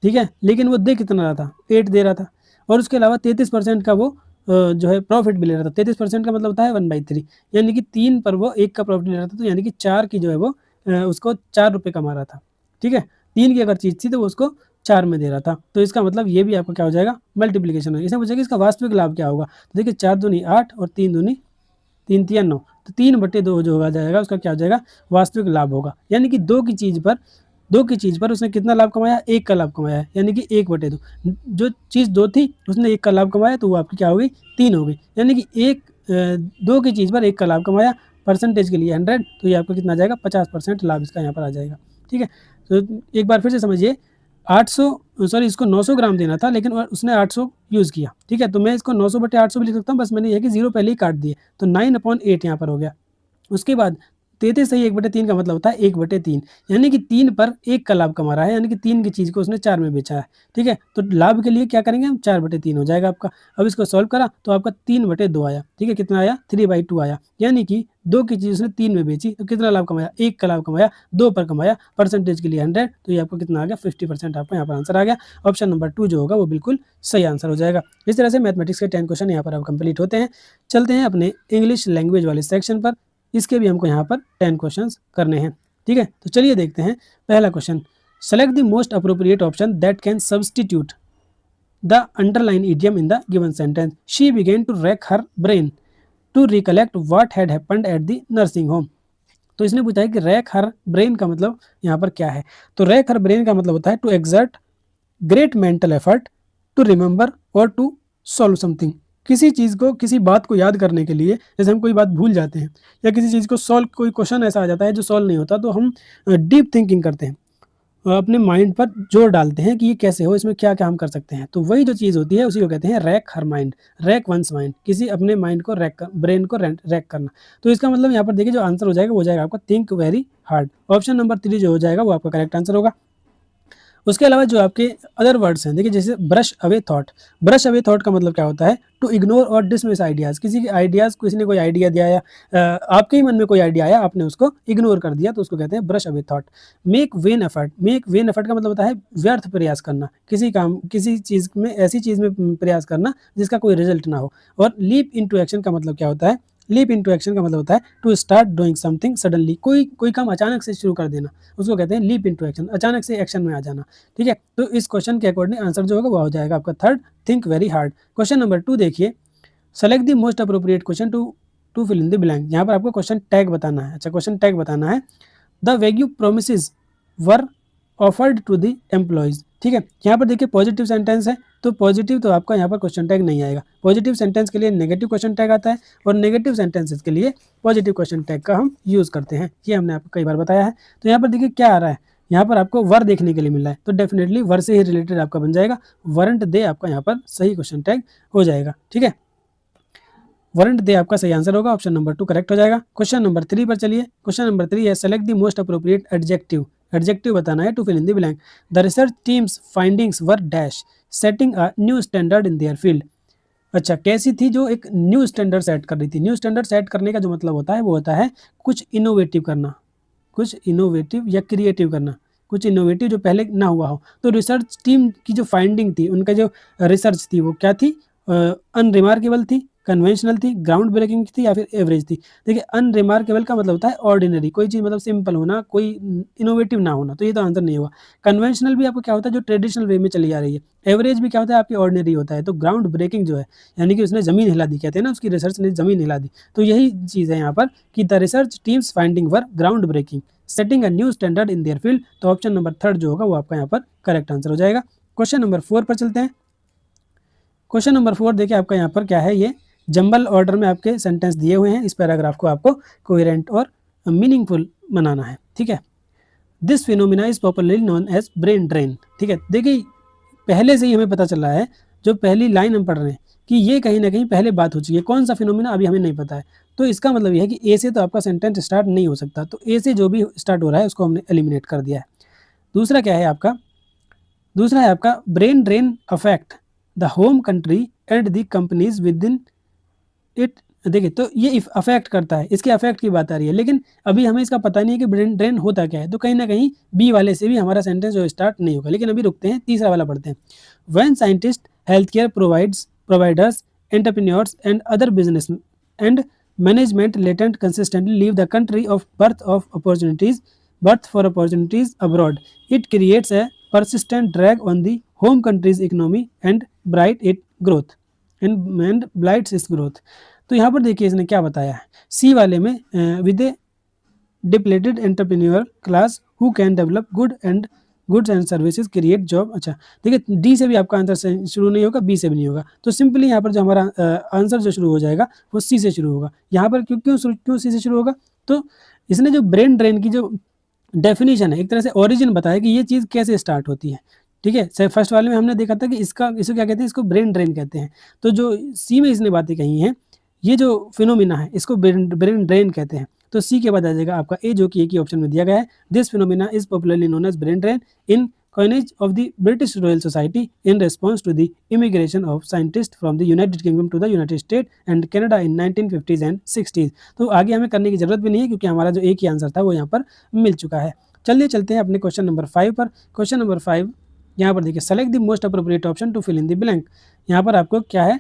ठीक है, लेकिन वो दे कितना रहा था, 8 दे रहा था, और उसके अलावा 33% का वो जो है प्रॉफिट भी ले रहा था। 33% का मतलब होता है 1/3, यानी कि 3 पर वो 1 का प्रॉफिट ले रहा था, तो यानी कि 4 की जो है वो उसको 4 रुपये कमा रहा था। ठीक है, 3 की अगर चीज़ थी तो वो उसको 4 में दे रहा था, तो इसका मतलब ये भी आपका क्या हो जाएगा, मल्टीप्लिकेशन हो। इसमें पूछेगा इसका वास्तविक लाभ क्या होगा, तो देखिए 4 दूनी 8 और 3 दूनी 3 तिया 9, तो 3/2 जो होगा जाएगा उसका क्या हो जाएगा, वास्तविक लाभ होगा। यानी कि दो की चीज़ पर उसने कितना लाभ कमाया, 1 का लाभ कमाया है, यानी कि 1/2। जो चीज़ 2 थी उसने 1 का लाभ कमाया, तो वो आपकी क्या हो गई, 3 हो गई। यानी कि 2 की चीज़ पर 1 का लाभ कमाया, परसेंटेज के लिए 100, तो ये आपका कितना आ जाएगा, 50% लाभ इसका यहाँ पर आ जाएगा। ठीक है, तो एक बार फिर से समझिए, 800 सॉरी इसको 900 ग्राम देना था, लेकिन उसने 800 यूज़ किया। ठीक है, तो मैं इसको 900/800 भी लिख सकता हूँ, बस मैंने ये कि 0 पहले ही काट दिए, तो 9/8 यहाँ पर हो गया। उसके बाद 33 सही 1/3 का मतलब होता है 1/3, यानी कि 3 पर 1 का लाभ कमा रहा है, यानी कि 3 की चीज़ को उसने 4 में बेचा है। ठीक है, तो लाभ के लिए क्या करेंगे हम, 4/3 हो जाएगा आपका। अब इसको सॉल्व करा तो आपका 3/2 आया। ठीक है, कितना आया, 3/2 आया, यानी कि 2 की चीज़ उसने 3 में बेची तो कितना लाभ कमाया, 1 का लाभ कमाया, 2 पर कमाया, परसेंटेज के लिए 100, तो ये आपको कितना आ गया, 50% आपका यहाँ पर आंसर आ गया। ऑप्शन नंबर 2 जो होगा वो बिल्कुल सही आंसर हो जाएगा। इस तरह से मैथमेटिक्स के 10 क्वेश्चन यहाँ पर अब कंप्लीट होते हैं। चलते हैं अपने इंग्लिश लैंग्वेज वाले सेक्शन पर, इसके भी हमको यहाँ पर 10 क्वेश्चंस करने हैं। ठीक है, तो चलिए देखते हैं पहला question. Select the most appropriate option that can substitute the underline idiom in the given sentence. She began to rack her brain to recollect what had happened at the nursing home. तो इसने पूछा है कि rack her brain का मतलब यहाँ पर क्या है। तो रैक हर ब्रेन का मतलब होता है to exert great mental effort to remember और टू सॉल्व समथिंग। किसी चीज़ को, किसी बात को याद करने के लिए, जैसे हम कोई बात भूल जाते हैं या किसी चीज़ को सॉल्व, कोई क्वेश्चन ऐसा आ जाता है जो सॉल्व नहीं होता, तो हम डीप थिंकिंग करते हैं, अपने माइंड पर जोर डालते हैं कि ये कैसे हो, इसमें क्या क्या हम कर सकते हैं। तो वही जो चीज़ होती है उसी को कहते हैं rack her mind, rack once mind, किसी अपने माइंड को रैक कर, ब्रेन को रैक करना। तो इसका मतलब यहाँ पर देखिए जो आंसर हो जाएगा वो हो जाएगा आपका think very hard. Option number 3 जो हो जाएगा वो आपका करेक्ट आंसर होगा। उसके अलावा जो आपके अदर वर्ड्स हैं, देखिए जैसे brush away thought. Brush away thought का मतलब क्या होता है, टू इग्नोर और डिसमिस आइडियाज़। किसी के आइडियाज़, किसी ने कोई आइडिया दिया या आपके ही मन में कोई आइडिया आया, आपने उसको इग्नोर कर दिया, तो उसको कहते हैं brush away thought. Make when effort. Make when effort का मतलब होता है व्यर्थ प्रयास करना, किसी काम, किसी चीज़ में, ऐसी चीज़ में प्रयास करना जिसका कोई रिजल्ट ना हो। और लीप इनटू एक्शन का मतलब क्या होता है, लीप इनटू एक्शन का मतलब होता है to start doing something suddenly. कोई काम अचानक से शुरू कर देना, उसको कहते हैं लीप इनटू एक्शन, अचानक से एक्शन में आ जाना। ठीक है, तो इस क्वेश्चन के अकॉर्डिंग आंसर जो होगा वो हो जाएगा आपका third, think very hard. Question number 2 देखिए, select the most appropriate question to fill in the blank. यहाँ पर आपको क्वेश्चन टैग बताना है। अच्छा, क्वेश्चन टैग बताना है, the value promises were offered to the employees. ठीक है, यहाँ पर देखिए पॉजिटिव सेंटेंस है, तो पॉजिटिव तो आपका यहाँ पर क्वेश्चन टैग नहीं आएगा। पॉजिटिव सेंटेंस के लिए नेगेटिव क्वेश्चन टैग आता है और नेगेटिव सेंटेंसेस के लिए पॉजिटिव क्वेश्चन टैग का हम यूज़ करते हैं, ये हमने आपको कई बार बताया है। तो यहाँ पर देखिए क्या आ रहा है, यहाँ पर आपको वर देखने के लिए मिल रहा है, तो डेफिनेटली वर से ही रिलेटेड आपका बन जाएगा। वरंट दे आपका यहाँ पर सही क्वेश्चन टैग हो जाएगा। ठीक है, वरंट दे आपका सही आंसर होगा, ऑप्शन नंबर 2 करेक्ट हो जाएगा। क्वेश्चन नंबर 3 पर चलिए। क्वेश्चन नंबर 3 है, select the most appropriate adjective. Adjective बताना है to fill in the blank. The research team's findings were dash setting a new standard in their field. अच्छा, कैसी थी, जो एक न्यू स्टैंडर्ड सेट कर रही थी। न्यू स्टैंडर्ड सेट करने का जो मतलब होता है वो होता है कुछ इनोवेटिव करना, कुछ इनोवेटिव या क्रिएटिव करना, कुछ इनोवेटिव जो पहले ना हुआ हो। तो रिसर्च टीम की जो फाइंडिंग थी, उनका जो रिसर्च थी वो क्या थी, अनरिमार्केबल थी, कन्वेंशनल थी, ग्राउंड ब्रेकिंग थी या फिर एवरेज थी। देखिए अनरिमार्केबल का मतलब होता है ऑर्डिनरी, कोई चीज़ मतलब सिंपल होना, कोई इनोवेटिव ना होना, तो ये तो आंसर नहीं होगा। कन्वेंशनल भी आपको क्या होता है, जो ट्रेडिशनल वे में चली आ रही है। एवरेज भी क्या होता है, आपकी ऑर्डिनरी होता है। तो ग्राउंड ब्रेकिंग जो है, यानी कि उसने ज़मीन हिला दी, कहते हैं ना, उसकी रिसर्च ने ज़मीन हिला दी। तो यही चीज़ है यहाँ पर कि the research team's finding were ground breaking setting a new standard in their field. तो ऑप्शन नंबर 3 जो होगा वो आपका यहाँ पर करेक्ट आंसर हो जाएगा। क्वेश्चन नंबर 4 पर चलते हैं। क्वेश्चन नंबर 4 देखिए आपका यहाँ पर क्या है, ये जंबल ऑर्डर में आपके सेंटेंस दिए हुए हैं। इस पैराग्राफ को आपको कोहेरेंट और मीनिंगफुल बनाना है। ठीक है, this phenomena is popularly known as brain drain. ठीक है, देखिए पहले से ही हमें पता चल रहा है, जो पहली लाइन हम पढ़ रहे हैं, कि ये कहीं ना कहीं पहले बात हो चुकी है। कौन सा फिनोमिना अभी हमें नहीं पता है। तो इसका मतलब ये है कि ए से तो आपका सेंटेंस स्टार्ट नहीं हो सकता, तो ए से जो भी स्टार्ट हो रहा है उसको हमने एलिमिनेट कर दिया है। दूसरा क्या है आपका, दूसरा है आपका brain drain affect the home country and the companies with in it. देखिए तो ये अफेक्ट करता है, इसके अफेक्ट की बात आ रही है, लेकिन अभी हमें इसका पता नहीं है कि ब्रेन ड्रेन होता क्या है। तो कहीं ना कहीं बी वाले से भी हमारा सेंटेंस जो स्टार्ट नहीं होगा। लेकिन अभी रुकते हैं, तीसरा वाला पढ़ते हैं। When scientist, health care providers, entrepreneurs and other business and management latent consistently leave the country of birth for opportunities abroad, it creates a persistent drag on the home country's economy and blights its growth। तो यहाँ पर देखिए इसने क्या बताया है, सी वाले में with A depleted entrepreneur class who can develop goods and services create job. अच्छा देखिए डी से भी आपका आंसर शुरू नहीं होगा, बी से भी नहीं होगा, तो सिंपली यहाँ पर जो हमारा आंसर जो शुरू हो जाएगा वो सी से शुरू होगा। यहाँ पर क्यों सी से शुरू होगा, तो इसने जो ब्रेन ड्रेन की जो डेफिनेशन है, एक तरह से ओरिजिन बताया कि ये चीज़ कैसे स्टार्ट होती है। ठीक है, फर्स्ट वाले में हमने देखा था कि इसको क्या कहते हैं, इसको ब्रेन ड्रेन कहते हैं। तो जो सी में इसने बातें कही हैं, ये जो फिनोमिना है इसको ब्रेन ड्रेन कहते हैं। तो सी के बाद आ जाएगा आपका ए, जो कि एक ही ऑप्शन में दिया गया है। This phenomena is popularly known as brain drain in coinage of the British Royal Society in response to the immigration of scientists from the United Kingdom to the United States and Canada in 1950s and 60s। तो आगे हमें करने की जरूरत भी नहीं है क्योंकि हमारा जो एक ही आंसर था वो यहाँ पर मिल चुका है। चलिए चलते हैं अपने क्वेश्चन नंबर 5 पर। क्वेश्चन नंबर 5 यहाँ पर देखिए, select the most appropriate option to fill in the blank. यहाँ पर आपको क्या है,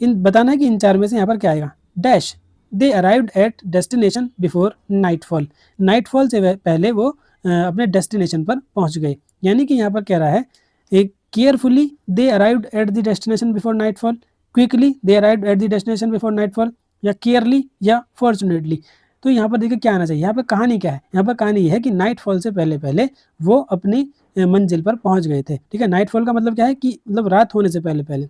इन बताना है कि इन चार में से यहाँ पर क्या आएगा। Dash they arrived at destination before nightfall. Nightfall से पहले वो अपने डेस्टिनेशन पर पहुंच गए। यानी कि यहाँ पर कह रहा है, एक carefully they arrived at the destination before nightfall, quickly they arrived at the destination before nightfall, या केयरली या फॉर्चुनेटली। तो यहाँ पर देखिए क्या आना चाहिए। यहाँ पर कहानी क्या है, यहाँ पर कहानी है कि नाइटफॉल से पहले पहले वो अपनी मंजिल पर पहुंच गए थे। ठीक है, नाइटफॉल का मतलब क्या है कि मतलब रात होने से पहले पहले,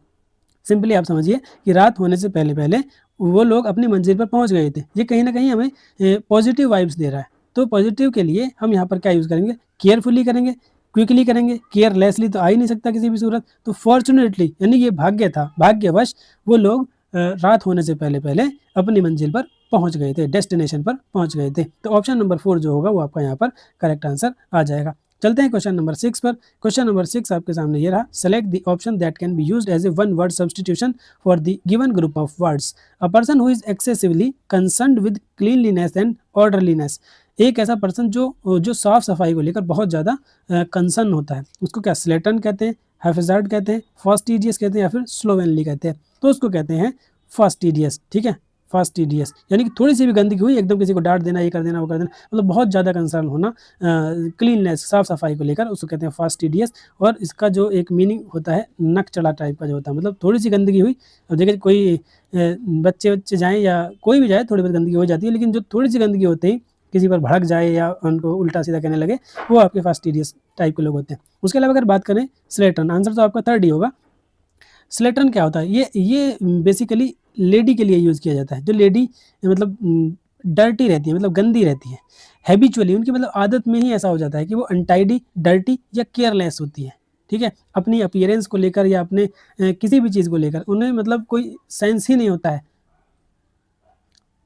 सिंपली आप समझिए कि रात होने से पहले पहले वो लोग अपनी मंजिल पर पहुंच गए थे। ये कहीं ना कहीं हमें पॉजिटिव वाइब्स दे रहा है। तो पॉजिटिव के लिए हम यहाँ पर क्या यूज़ करेंगे, केयरफुली करेंगे, क्विकली करेंगे, केयरलेसली तो आ ही नहीं सकता किसी भी सूरत। तो फॉर्चुनेटली यानी ये भाग्य था, भाग्यवश वो लोग रात होने से पहले पहले अपनी मंजिल पर पहुंच गए थे, डेस्टिनेशन पर पहुंच गए थे। तो ऑप्शन नंबर 4 जो होगा वो आपका यहाँ पर करेक्ट आंसर आ जाएगा। चलते हैं क्वेश्चन नंबर 6 पर। क्वेश्चन नंबर 6 आपके सामने ये रहा, select the option that can be used as a one word substitution for the given group of words. A person who is excessively concerned with cleanliness and orderliness. एक ऐसा person जो साफ सफाई को लेकर बहुत ज़्यादा कंसर्न होता है, उसको क्या स्लेटन कहते हैं, हैफेजार्ड कहते हैं, फास्टिडियस कहते हैं, या फिर स्लोवेनली कहते हैं। तो उसको कहते हैं फास्टिडियस। ठीक है, फास्टिडियस यानी कि थोड़ी सी भी गंदगी हुई एकदम किसी को डांट देना, ये कर देना, वो कर देना, मतलब बहुत ज़्यादा कंसर्न होना क्लीननेस, साफ सफाई को लेकर, उसको कहते हैं फास्टिडियस। और इसका जो एक मीनिंग होता है नक चढ़ा टाइप का जो होता है, मतलब थोड़ी सी गंदगी हुई। अब देखिए कोई बच्चे जाएँ या कोई भी जाए, थोड़ी बहुत गंदगी हो जाती है, लेकिन जो थोड़ी सी गंदगी होते ही किसी पर भड़क जाए या उनको उल्टा सीधा कहने लगे, वो आपके फास्टिडियस टाइप के लोग होते हैं। उसके अलावा अगर बात करें स्लेटन, आंसर तो आपका थर्ड ही होगा। स्लेटन क्या होता है, ये बेसिकली लेडी के लिए यूज़ किया जाता है। जो लेडी मतलब डर्टी रहती है, मतलब गंदी रहती है, हैबिचुअली उनकी मतलब आदत में ही ऐसा हो जाता है कि वो अनटाइडी, डर्टी या केयरलेस होती है। ठीक है, अपनी अपीयरेंस को लेकर या अपने किसी भी चीज़ को लेकर उन्हें मतलब कोई सेंस ही नहीं होता है।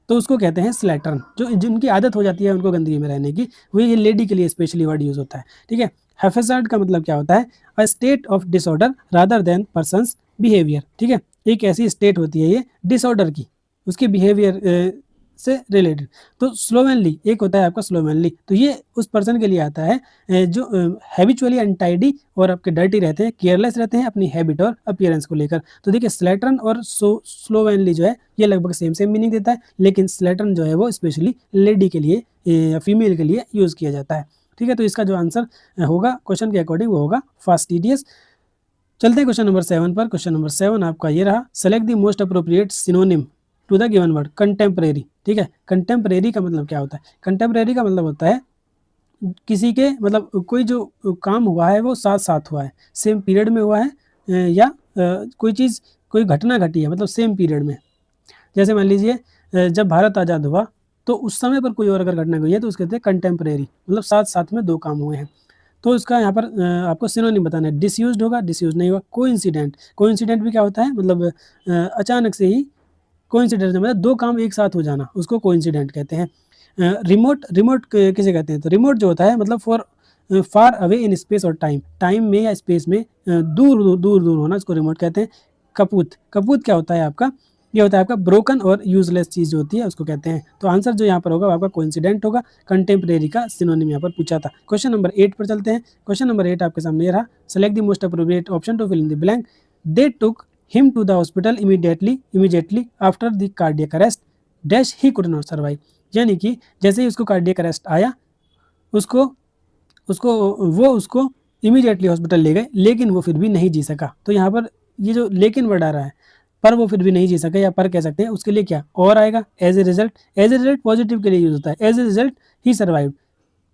तो उसको कहते हैं स्लैटर्न। जो जिनकी आदत हो जाती है उनको गंदगी में रहने की, वो ये लेडी के लिए स्पेशली वर्ड यूज़ होता है। ठीक है, हैफेजार्ड का मतलब क्या होता है, a state of disorder rather than persons behaviour. ठीक है, एक ऐसी स्टेट होती है ये डिसऑर्डर की, उसके बिहेवियर से रिलेटेड। तो स्लोवेनली एक होता है आपका स्लोवेनली, तो ये उस पर्सन के लिए आता है जो हैबिचुअली अनटाइडी और आपके डर्टी रहते हैं, केयरलेस रहते हैं अपनी हैबिट और अपीयरेंस को लेकर। तो देखिए स्लेटर्न और स्लोवेनली जो है ये लगभग सेम सेम मीनिंग देता है, लेकिन स्लेटर्न जो है वो स्पेशली लेडी के लिए या फीमेल के लिए यूज़ किया जाता है। ठीक है, तो इसका जो आंसर होगा क्वेश्चन के अकॉर्डिंग वो होगा फास्टिडियस। चलते हैं क्वेश्चन नंबर 7 पर। क्वेश्चन नंबर 7 आपका ये रहा, select the most appropriate synonym to the given word contemporary. ठीक है, कंटेम्परेरी का मतलब क्या होता है, कंटेम्परेरी का मतलब होता है किसी के मतलब कोई जो काम हुआ है वो साथ साथ हुआ है, सेम पीरियड में हुआ है, या कोई चीज़ कोई घटना घटी है मतलब सेम पीरियड में। जैसे मान लीजिए जब भारत आज़ाद हुआ तो उस समय पर कोई और अगर घटना हुई है तो उसको कहते हैं कंटेम्परेरी, मतलब साथ साथ में दो काम हुए हैं। तो इसका यहाँ पर आपको सिनोनिम बताना है। डिसयूज्ड होगा, डिसयूज नहीं होगा। कोइंसिडेंट, कोइंसिडेंट भी क्या होता है, मतलब अचानक से ही कोइंसिडेंस मतलब दो काम एक साथ हो जाना, उसको कोइंसिडेंट कहते हैं। रिमोट, रिमोट किसे कहते हैं, तो रिमोट जो होता है मतलब for far away in space और टाइम, टाइम में या स्पेस में दूर दूर दूर दूर होना, उसको रिमोट कहते हैं। कपूत, कपूत क्या होता है आपका, ये होता है आपका ब्रोकन और यूजलेस चीज़ जो होती है उसको कहते हैं। तो आंसर जो यहाँ पर होगा आपका कोइंसिडेंट होगा। कंटेम्परेरी का सिनोनिम यहाँ पर पूछा था। क्वेश्चन नंबर 8 पर चलते हैं। क्वेश्चन नंबर 8 आपके सामने ये रहा, select the most appropriate option to fill in the blank. They took him to the hospital immediately after the cardiac arrest dash he could not survive. यानी कि जैसे ही उसको कार्डियक अरेस्ट आया उसको इमीडिएटली हॉस्पिटल ले गए, लेकिन वो फिर भी नहीं जी सका। तो यहाँ पर ये जो लेकिन वर्ड आ रहा है, पर वो फिर भी नहीं जी सका या पर कह सकते हैं, उसके लिए क्या और आएगा, as a result. As a result positive के लिए यूज होता है। As a result he survived,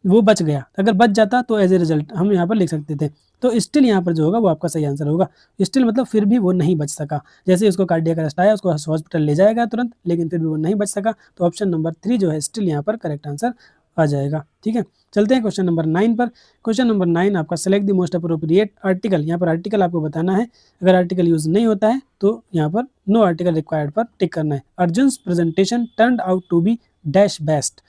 वो बच गया। अगर बच जाता तो एज ए रिजल्ट हम यहाँ पर लिख सकते थे। तो स्टिल यहाँ पर जो होगा वो आपका सही आंसर होगा। स्टिल मतलब फिर भी वो नहीं बच सका। जैसे उसको कार्डियक अरेस्ट आया उसको हॉस्पिटल ले जाएगा तुरंत, लेकिन फिर भी वो नहीं बच सका। तो ऑप्शन नंबर 3 जो है स्टिल यहाँ पर करेक्ट आंसर आ जाएगा। ठीक है, चलते हैं क्वेश्चन नंबर 9 पर। क्वेश्चन नंबर 9 आपका select the most appropriate article. यहाँ पर आर्टिकल आपको बताना है। अगर आर्टिकल यूज नहीं होता है तो यहाँ पर नो आर्टिकल रिक्वायर्ड पर टिक करना है। Arjun's presentation turned out to be dash best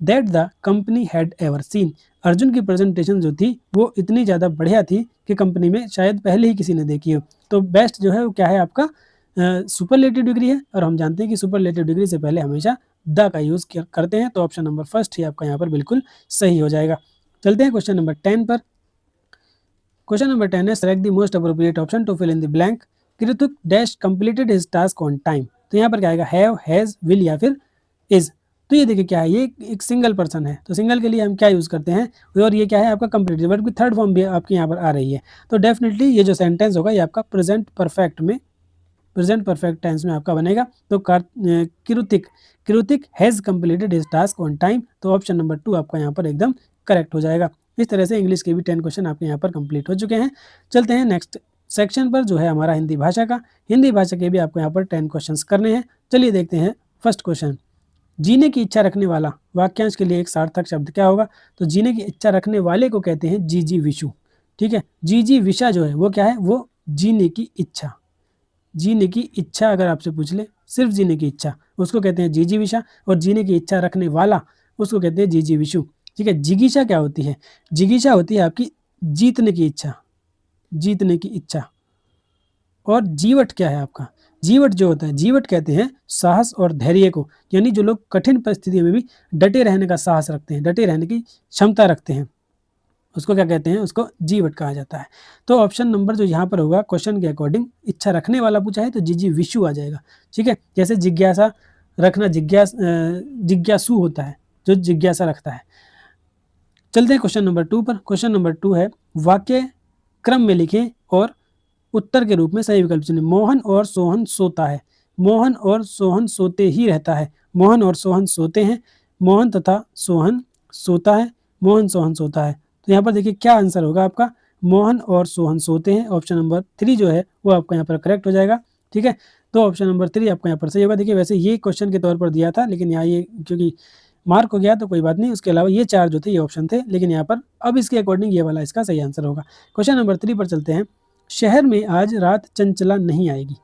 that the company had ever seen. Arjun की प्रेजेंटेशन जो थी वो इतनी ज़्यादा बढ़िया थी कि कंपनी में शायद पहले ही किसी ने देखी हो। तो बेस्ट जो है वो क्या है आपका सुपरलेटिव डिग्री है, और हम जानते हैं कि सुपरलेटिव डिग्री से पहले हमेशा द का यूज़ करते हैं। तो ऑप्शन नंबर फर्स्ट ही आपका यहाँ पर बिल्कुल सही हो जाएगा। चलते हैं क्वेश्चन नंबर 10 पर। क्वेश्चन नंबर 10 है select the most appropriate option to fill in the blank. Krituk dash completed his task on time. तो यहाँ पर क्या आएगा, हैव, हैज़, विल या फिर इज। तो ये देखिए क्या है, ये एक सिंगल पर्सन है, तो सिंगल के लिए हम क्या यूज़ करते हैं, और ये क्या है आपका कंप्लीटेड, वर्ब की थर्ड फॉर्म भी आपकी यहाँ पर आ रही है। तो डेफिनेटली ये जो सेंटेंस होगा ये आपका प्रेजेंट परफेक्ट टेंस में आपका बनेगा। तो Kritik has completed his task on time. तो ऑप्शन नंबर 2 आपका यहाँ पर एकदम करेक्ट हो जाएगा। इस तरह से इंग्लिश के भी 10 क्वेश्चन आपके यहाँ पर कंप्लीट हो चुके हैं। चलते हैं नेक्स्ट सेक्शन पर, जो है हमारा हिंदी भाषा का। हिंदी भाषा के भी आपको यहाँ पर 10 क्वेश्चंस करने हैं। चलिए देखते हैं फर्स्ट क्वेश्चन। जीने की इच्छा रखने वाला वाक्यांश के लिए एक सार्थक शब्द क्या होगा। तो जीने की इच्छा रखने वाले को कहते हैं जीजी विशु। ठीक है, जीजी विशा जो है वो क्या है, वो जीने की इच्छा। जीने की इच्छा अगर आपसे पूछ ले, सिर्फ जीने की इच्छा, उसको कहते हैं जीजी विशा, और जीने की इच्छा रखने वाला उसको कहते हैं जीजी विशु। ठीक है, जिगीशा क्या होती है, जिगीशा होती है आपकी जीतने की इच्छा, जीतने की इच्छा। और जीवट क्या है आपका, जीवट जो होता है, जीवट कहते हैं साहस और धैर्य को, यानी जो लोग कठिन परिस्थितियों में भी डटे रहने का साहस रखते हैं, डटे रहने की क्षमता रखते हैं, उसको क्या कहते हैं, उसको जीवट कहा जाता है। तो ऑप्शन नंबर जो यहाँ पर होगा क्वेश्चन के अकॉर्डिंग, इच्छा रखने वाला पूछा है तो जीजी विशु आ जाएगा। ठीक है, जैसे जिज्ञासा रखना, जिज्ञासु होता है जो जिज्ञासा रखता है। चलते हैं क्वेश्चन नंबर 2 पर। क्वेश्चन नंबर 2 है वाक्य क्रम में लिखें और उत्तर के रूप में सही विकल्प चुनें। मोहन और सोहन सोता है, मोहन और सोहन सोते ही रहता है, मोहन और सोहन सोते हैं, मोहन तथा सोहन सोता है, मोहन सोहन सोता है। तो यहाँ पर देखिए क्या आंसर होगा आपका, मोहन और सोहन सोते हैं। ऑप्शन नंबर 3 जो है वो आपका यहाँ पर करेक्ट हो जाएगा। ठीक है, तो ऑप्शन नंबर 3 आपका यहाँ पर सही होगा। देखिए वैसे ये क्वेश्चन के तौर पर दिया था, लेकिन यहाँ ये क्योंकि मार्क हो गया तो कोई बात नहीं, उसके अलावा ये 4 जो थे ये ऑप्शन थे, लेकिन यहाँ पर अब इसके अकॉर्डिंग ये वाला इसका सही आंसर होगा। क्वेश्चन नंबर 3 पर चलते हैं। शहर में आज रात चंचला नहीं आएगी।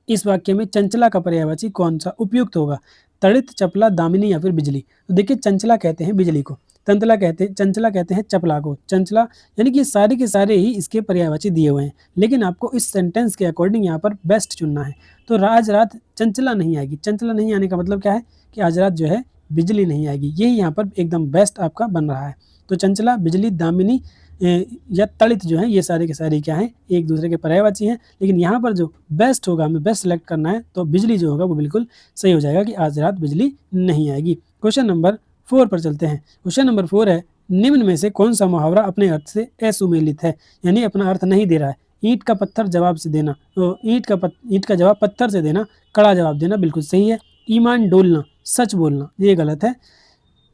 इस वाक्य में चंचला का पर्यायवाची कौन सा उपयुक्त होगा, तड़ित, चपला, दामिनी या फिर बिजली। तो देखिए चंचला कहते हैं बिजली को, चंचला कहते हैं चपला को। चंचला यानी कि सारे के सारे ही इसके पर्यायवाची दिए हुए हैं, लेकिन आपको इस सेंटेंस के अकॉर्डिंग यहाँ पर बेस्ट चुनना है। तो आज रात चंचला नहीं आएगी, चंचला नहीं आने का मतलब क्या है कि आज रात जो है बिजली नहीं आएगी, यही यहाँ पर एकदम बेस्ट आपका बन रहा है। तो चंचला, बिजली, दामिनी या तड़ित जो है ये सारे के सारे क्या हैं, एक दूसरे के पर्यायवाची हैं, लेकिन यहाँ पर जो बेस्ट होगा, हमें बेस्ट सेलेक्ट करना है, तो बिजली जो होगा वो बिल्कुल सही हो जाएगा कि आज रात बिजली नहीं आएगी। क्वेश्चन नंबर 4 पर चलते हैं। क्वेश्चन नंबर 4 है निम्न में से कौन सा मुहावरा अपने अर्थ से असुमेलित है, यानी अपना अर्थ नहीं दे रहा है। ईंट का पत्थर जवाब से देना, तो ईंट का जवाब पत्थर से देना, कड़ा जवाब देना बिल्कुल सही है। ईमान डोलना, सच बोलना, ये गलत है।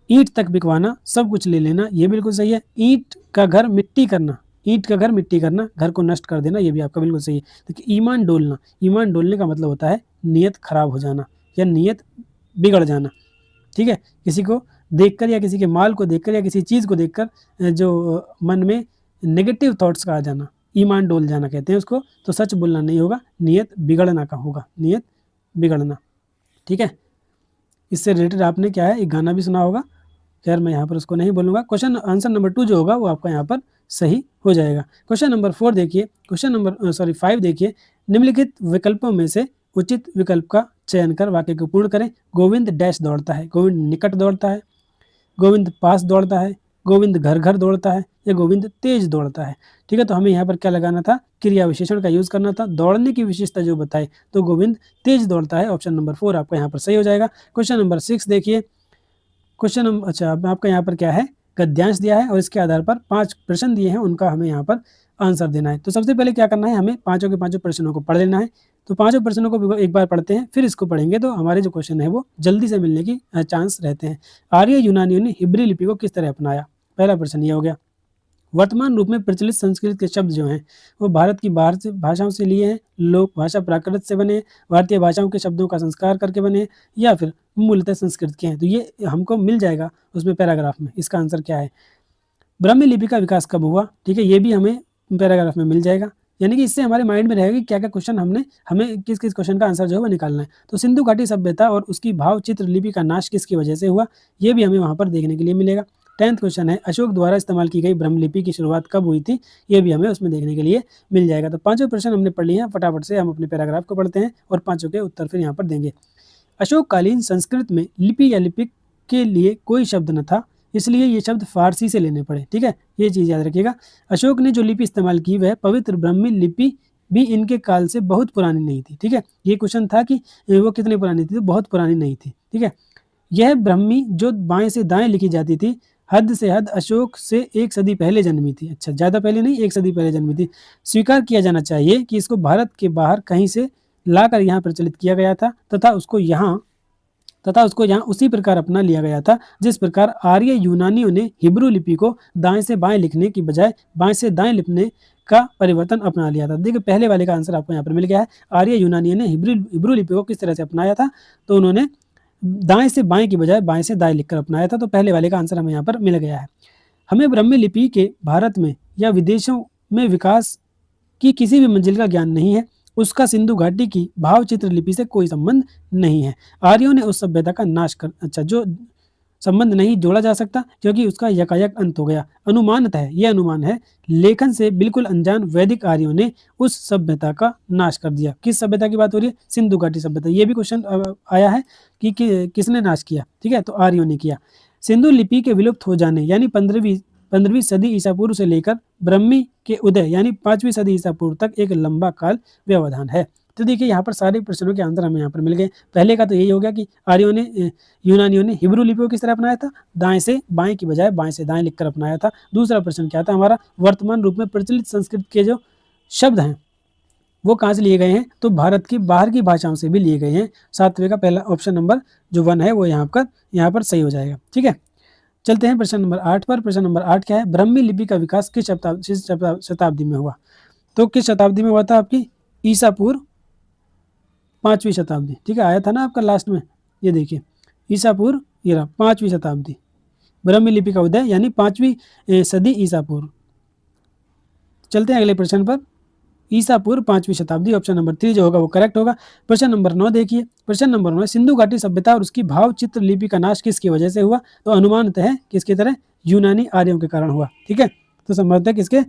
ईंट तक बिकवाना, सब कुछ ले लेना, ये बिल्कुल सही है। ईंट का घर मिट्टी करना, घर को नष्ट कर देना, ये भी आपका बिल्कुल सही है। देखिए ईमान डोलने का मतलब होता है नीयत खराब हो जाना या नीयत बिगड़ जाना। ठीक है, किसी को देखकर या किसी के माल को देखकर या किसी चीज़ को देखकर जो मन में नेगेटिव थॉट्स का आ जाना, ईमान डोल जाना कहते हैं उसको। तो सच बोलना नहीं होगा, नीयत बिगड़ना का होगा, नीयत बिगड़ना। ठीक है, इससे रिलेटेड आपने क्या है एक गाना भी सुना होगा, खैर मैं यहाँ पर उसको नहीं बोलूँगा। क्वेश्चन आंसर नंबर 2 जो होगा वो आपका यहाँ पर सही हो जाएगा। क्वेश्चन नंबर 4 देखिए, 5 देखिए। निम्नलिखित विकल्पों में से उचित विकल्प का चयन कर वाक्य को पूर्ण करें। गोविंद डैश दौड़ता है, गोविंद निकट दौड़ता है, गोविंद पास दौड़ता है, गोविंद घर घर दौड़ता है, या गोविंद तेज दौड़ता है। ठीक है, तो हमें यहाँ पर क्या लगाना था, क्रिया विशेषण का यूज़ करना था, दौड़ने की विशेषता जो बताए, तो गोविंद तेज दौड़ता है। ऑप्शन नंबर 4 आपका यहाँ पर सही हो जाएगा। क्वेश्चन नंबर 6 देखिए। आपका यहाँ पर क्या है, गद्यांश दिया है और इसके आधार पर 5 प्रश्न दिए हैं, उनका हमें यहाँ पर आंसर देना है। तो सबसे पहले क्या करना है, हमें पाँचों के पाँचों प्रश्नों को पढ़ लेना है। तो पाँचों प्रश्नों को एक बार पढ़ते हैं, फिर इसको पढ़ेंगे तो हमारे जो क्वेश्चन है वो जल्दी से मिलने की चांस रहते हैं। आर्य यूनानियों ने हिब्री लिपि को किस तरह अपनाया। पहला प्रश्न ये हो गया। वर्तमान रूप में प्रचलित संस्कृत के शब्द जो हैं वो भारत की बाहर से भाषाओं से लिए हैं, लोक भाषा प्राकृत से बने, भारतीय भाषाओं के शब्दों का संस्कार करके बने, या फिर मूलतः संस्कृत के हैं। तो ये हमको मिल जाएगा उसमें पैराग्राफ में। इसका आंसर क्या है, ब्राह्मी लिपि का विकास कब हुआ। ठीक है, ये भी हमें पैराग्राफ में मिल जाएगा। यानी कि इससे हमारे माइंड में रहेगा कि क्या-क्या क्वेश्चन हमें किस-किस क्वेश्चन का आंसर जो है वो निकालना है। तो सिंधु घाटी सभ्यता और उसकी भाव चित्र लिपि का नाश किसकी वजह से हुआ, ये भी हमें वहाँ पर देखने के लिए मिलेगा। 10th क्वेश्चन है, अशोक द्वारा इस्तेमाल की गई ब्रह्मलिपि की शुरुआत कब हुई थी, ये भी हमें उसमें देखने के लिए मिल जाएगा। तो पाँचों प्रश्न हमने पढ़ लिए हैं, फटाफट से हम अपने पैराग्राफ को पढ़ते हैं और पाँचों के उत्तर फिर यहाँ पर देंगे। अशोककालीन संस्कृत में लिपि या लिपिक के लिए कोई शब्द न था, इसलिए ये शब्द फारसी से लेने पड़े। ठीक है, ये चीज़ याद रखिएगा। अशोक ने जो लिपि इस्तेमाल की वह पवित्र ब्राह्मी लिपि भी इनके काल से बहुत पुरानी नहीं थी। ठीक है, ये क्वेश्चन था कि वो कितनी पुरानी थी, तो बहुत पुरानी नहीं थी। ठीक है, यह ब्राह्मी जो बाएं से दाएं लिखी जाती थी, हद से हद अशोक से 1 सदी पहले जन्मी थी। अच्छा, ज़्यादा पहले नहीं, 1 सदी पहले जन्मी थी। स्वीकार किया जाना चाहिए कि इसको भारत के बाहर कहीं से लाकर यहाँ प्रचलित किया गया था तथा उसको यहाँ उसी प्रकार अपना लिया गया था जिस प्रकार आर्य यूनानियों ने हिब्रू लिपि को दाएं से बाएं लिखने की बजाय बाएं से दाएं लिखने का परिवर्तन अपना लिया था। देखिए, पहले वाले का आंसर आपको यहाँ पर मिल गया है। आर्य यूनानियों ने हिब्रू लिपि को किस तरह से अपनाया था, तो उन्होंने दाएं से बाएं की बजाय बाएं से दाएं लिखकर अपनाया था। तो पहले वाले का आंसर हमें यहाँ पर मिल गया है। हमें ब्राह्मी लिपि के भारत में या विदेशों में विकास की किसी भी मंजिल का ज्ञान नहीं है। उसका सिंधु घाटी की भाव चित्र लिपि से कोई संबंध नहीं है। आर्यों ने उस सभ्यता का नाश कर जो संबंध नहीं जोड़ा जा सकता क्योंकि उसका यकायक अंत हो गया। अनुमानतः यह अनुमान है, लेखन से बिल्कुल अनजान वैदिक आर्यों ने उस सभ्यता का नाश कर दिया। किस सभ्यता की बात हो रही है? सिंधु घाटी सभ्यता। ये भी क्वेश्चन आया है कि किसने नाश किया। ठीक है, तो आर्यों ने किया। सिंधु लिपि के विलुप्त हो जाने यानी 15वीं सदी ईसा पूर्व से लेकर ब्रह्मी के उदय यानी 5वीं सदी ईसा पूर्व तक एक लंबा काल व्यवधान है। तो देखिए, यहाँ पर सारे प्रश्नों के आंसर हमें यहाँ पर मिल गए। पहले का तो यही हो गया कि आर्यों ने यूनानियों ने हिब्रू लिपि को किस तरह अपनाया था, दाएं से बाएं की बजाय बाएं से दाएं लिखकर अपनाया था। दूसरा प्रश्न क्या था हमारा, वर्तमान रूप में प्रचलित संस्कृत के जो शब्द हैं वो कहाँ से लिए गए हैं, तो भारत की बाहर की भाषाओं से भी लिए गए हैं। 7वें का पहला ऑप्शन नंबर जो 1 है वो यहाँ पर सही हो जाएगा। ठीक है, चलते हैं प्रश्न नंबर 8 पर। प्रश्न नंबर 8 क्या है, ब्राह्मी लिपि का विकास किस शताब्दी में हुआ, तो किस शताब्दी में हुआ था आपकी, ईसा पूर्व 5वीं शताब्दी। ठीक है, आया था ना आपका लास्ट में, ये देखिए ईसा पूर्व 5वीं शताब्दी ब्राह्मी लिपि का उदय यानी 5वीं सदी ईसा पूर्व। चलते हैं अगले प्रश्न पर। ईसा पूर्व 5वीं शताब्दी, ऑप्शन नंबर 3 जो होगा वो करेक्ट होगा। प्रश्न नंबर 9 देखिए, प्रश्न नंबर 9 सिंधु घाटी सभ्यता और उसकी भाव चित्र लिपि का नाश किसकी वजह से हुआ, तो अनुमानतः है किसकी तरह, यूनानी आर्यों के कारण हुआ। ठीक है, तो संभवतः किसके,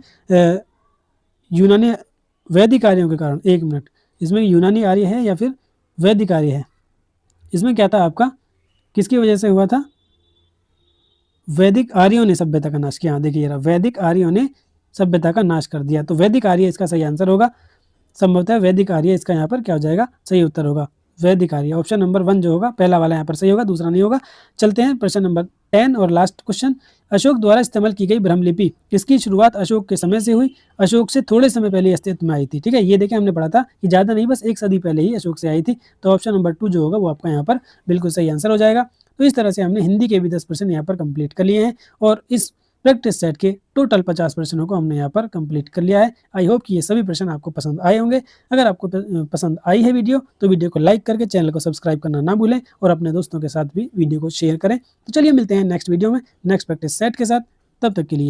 यूनानी वैदिक आर्यों के कारण। एक मिनट, इसमें यूनानी आर्य है या फिर वैदिक आर्य है, इसमें क्या था आपका, किसकी वजह से हुआ था, वैदिक आर्यों ने सभ्यता का नाश किया। देखिए जरा, वैदिक आर्यों ने सभ्यता का नाश कर दिया, तो वैदिक आर्य इसका सही आंसर होगा। संभवतः वैदिक आर्य इसका यहाँ पर क्या हो जाएगा, सही उत्तर होगा वैदिक आर्य। ऑप्शन नंबर 1 जो होगा पहला वाला यहाँ पर सही होगा, दूसरा नहीं होगा। चलते हैं प्रश्न नंबर 10 और लास्ट क्वेश्चन। अशोक द्वारा इस्तेमाल की गई ब्रह्मलिपि इसकी शुरुआत अशोक के समय से हुई, अशोक से थोड़े समय पहले अस्तित्व में आई थी। ठीक है, ये देखिए हमने पढ़ा था कि ज़्यादा नहीं, बस 1 सदी पहले ही अशोक से आई थी। तो ऑप्शन नंबर 2 जो होगा वो आपका यहाँ पर बिल्कुल सही आंसर हो जाएगा। तो इस तरह से हमने हिंदी के भी 10 प्रश्न यहाँ पर कंप्लीट कर लिए हैं और इस प्रैक्टिस सेट के टोटल 50 प्रश्नों को हमने यहाँ पर कंप्लीट कर लिया है। आई होप कि ये सभी प्रश्न आपको पसंद आए होंगे। अगर आपको पसंद आई है वीडियो तो वीडियो को लाइक करके चैनल को सब्सक्राइब करना ना भूलें और अपने दोस्तों के साथ भी वीडियो को शेयर करें। तो चलिए मिलते हैं नेक्स्ट वीडियो में नेक्स्ट प्रैक्टिस सेट के साथ। तब तक के लिए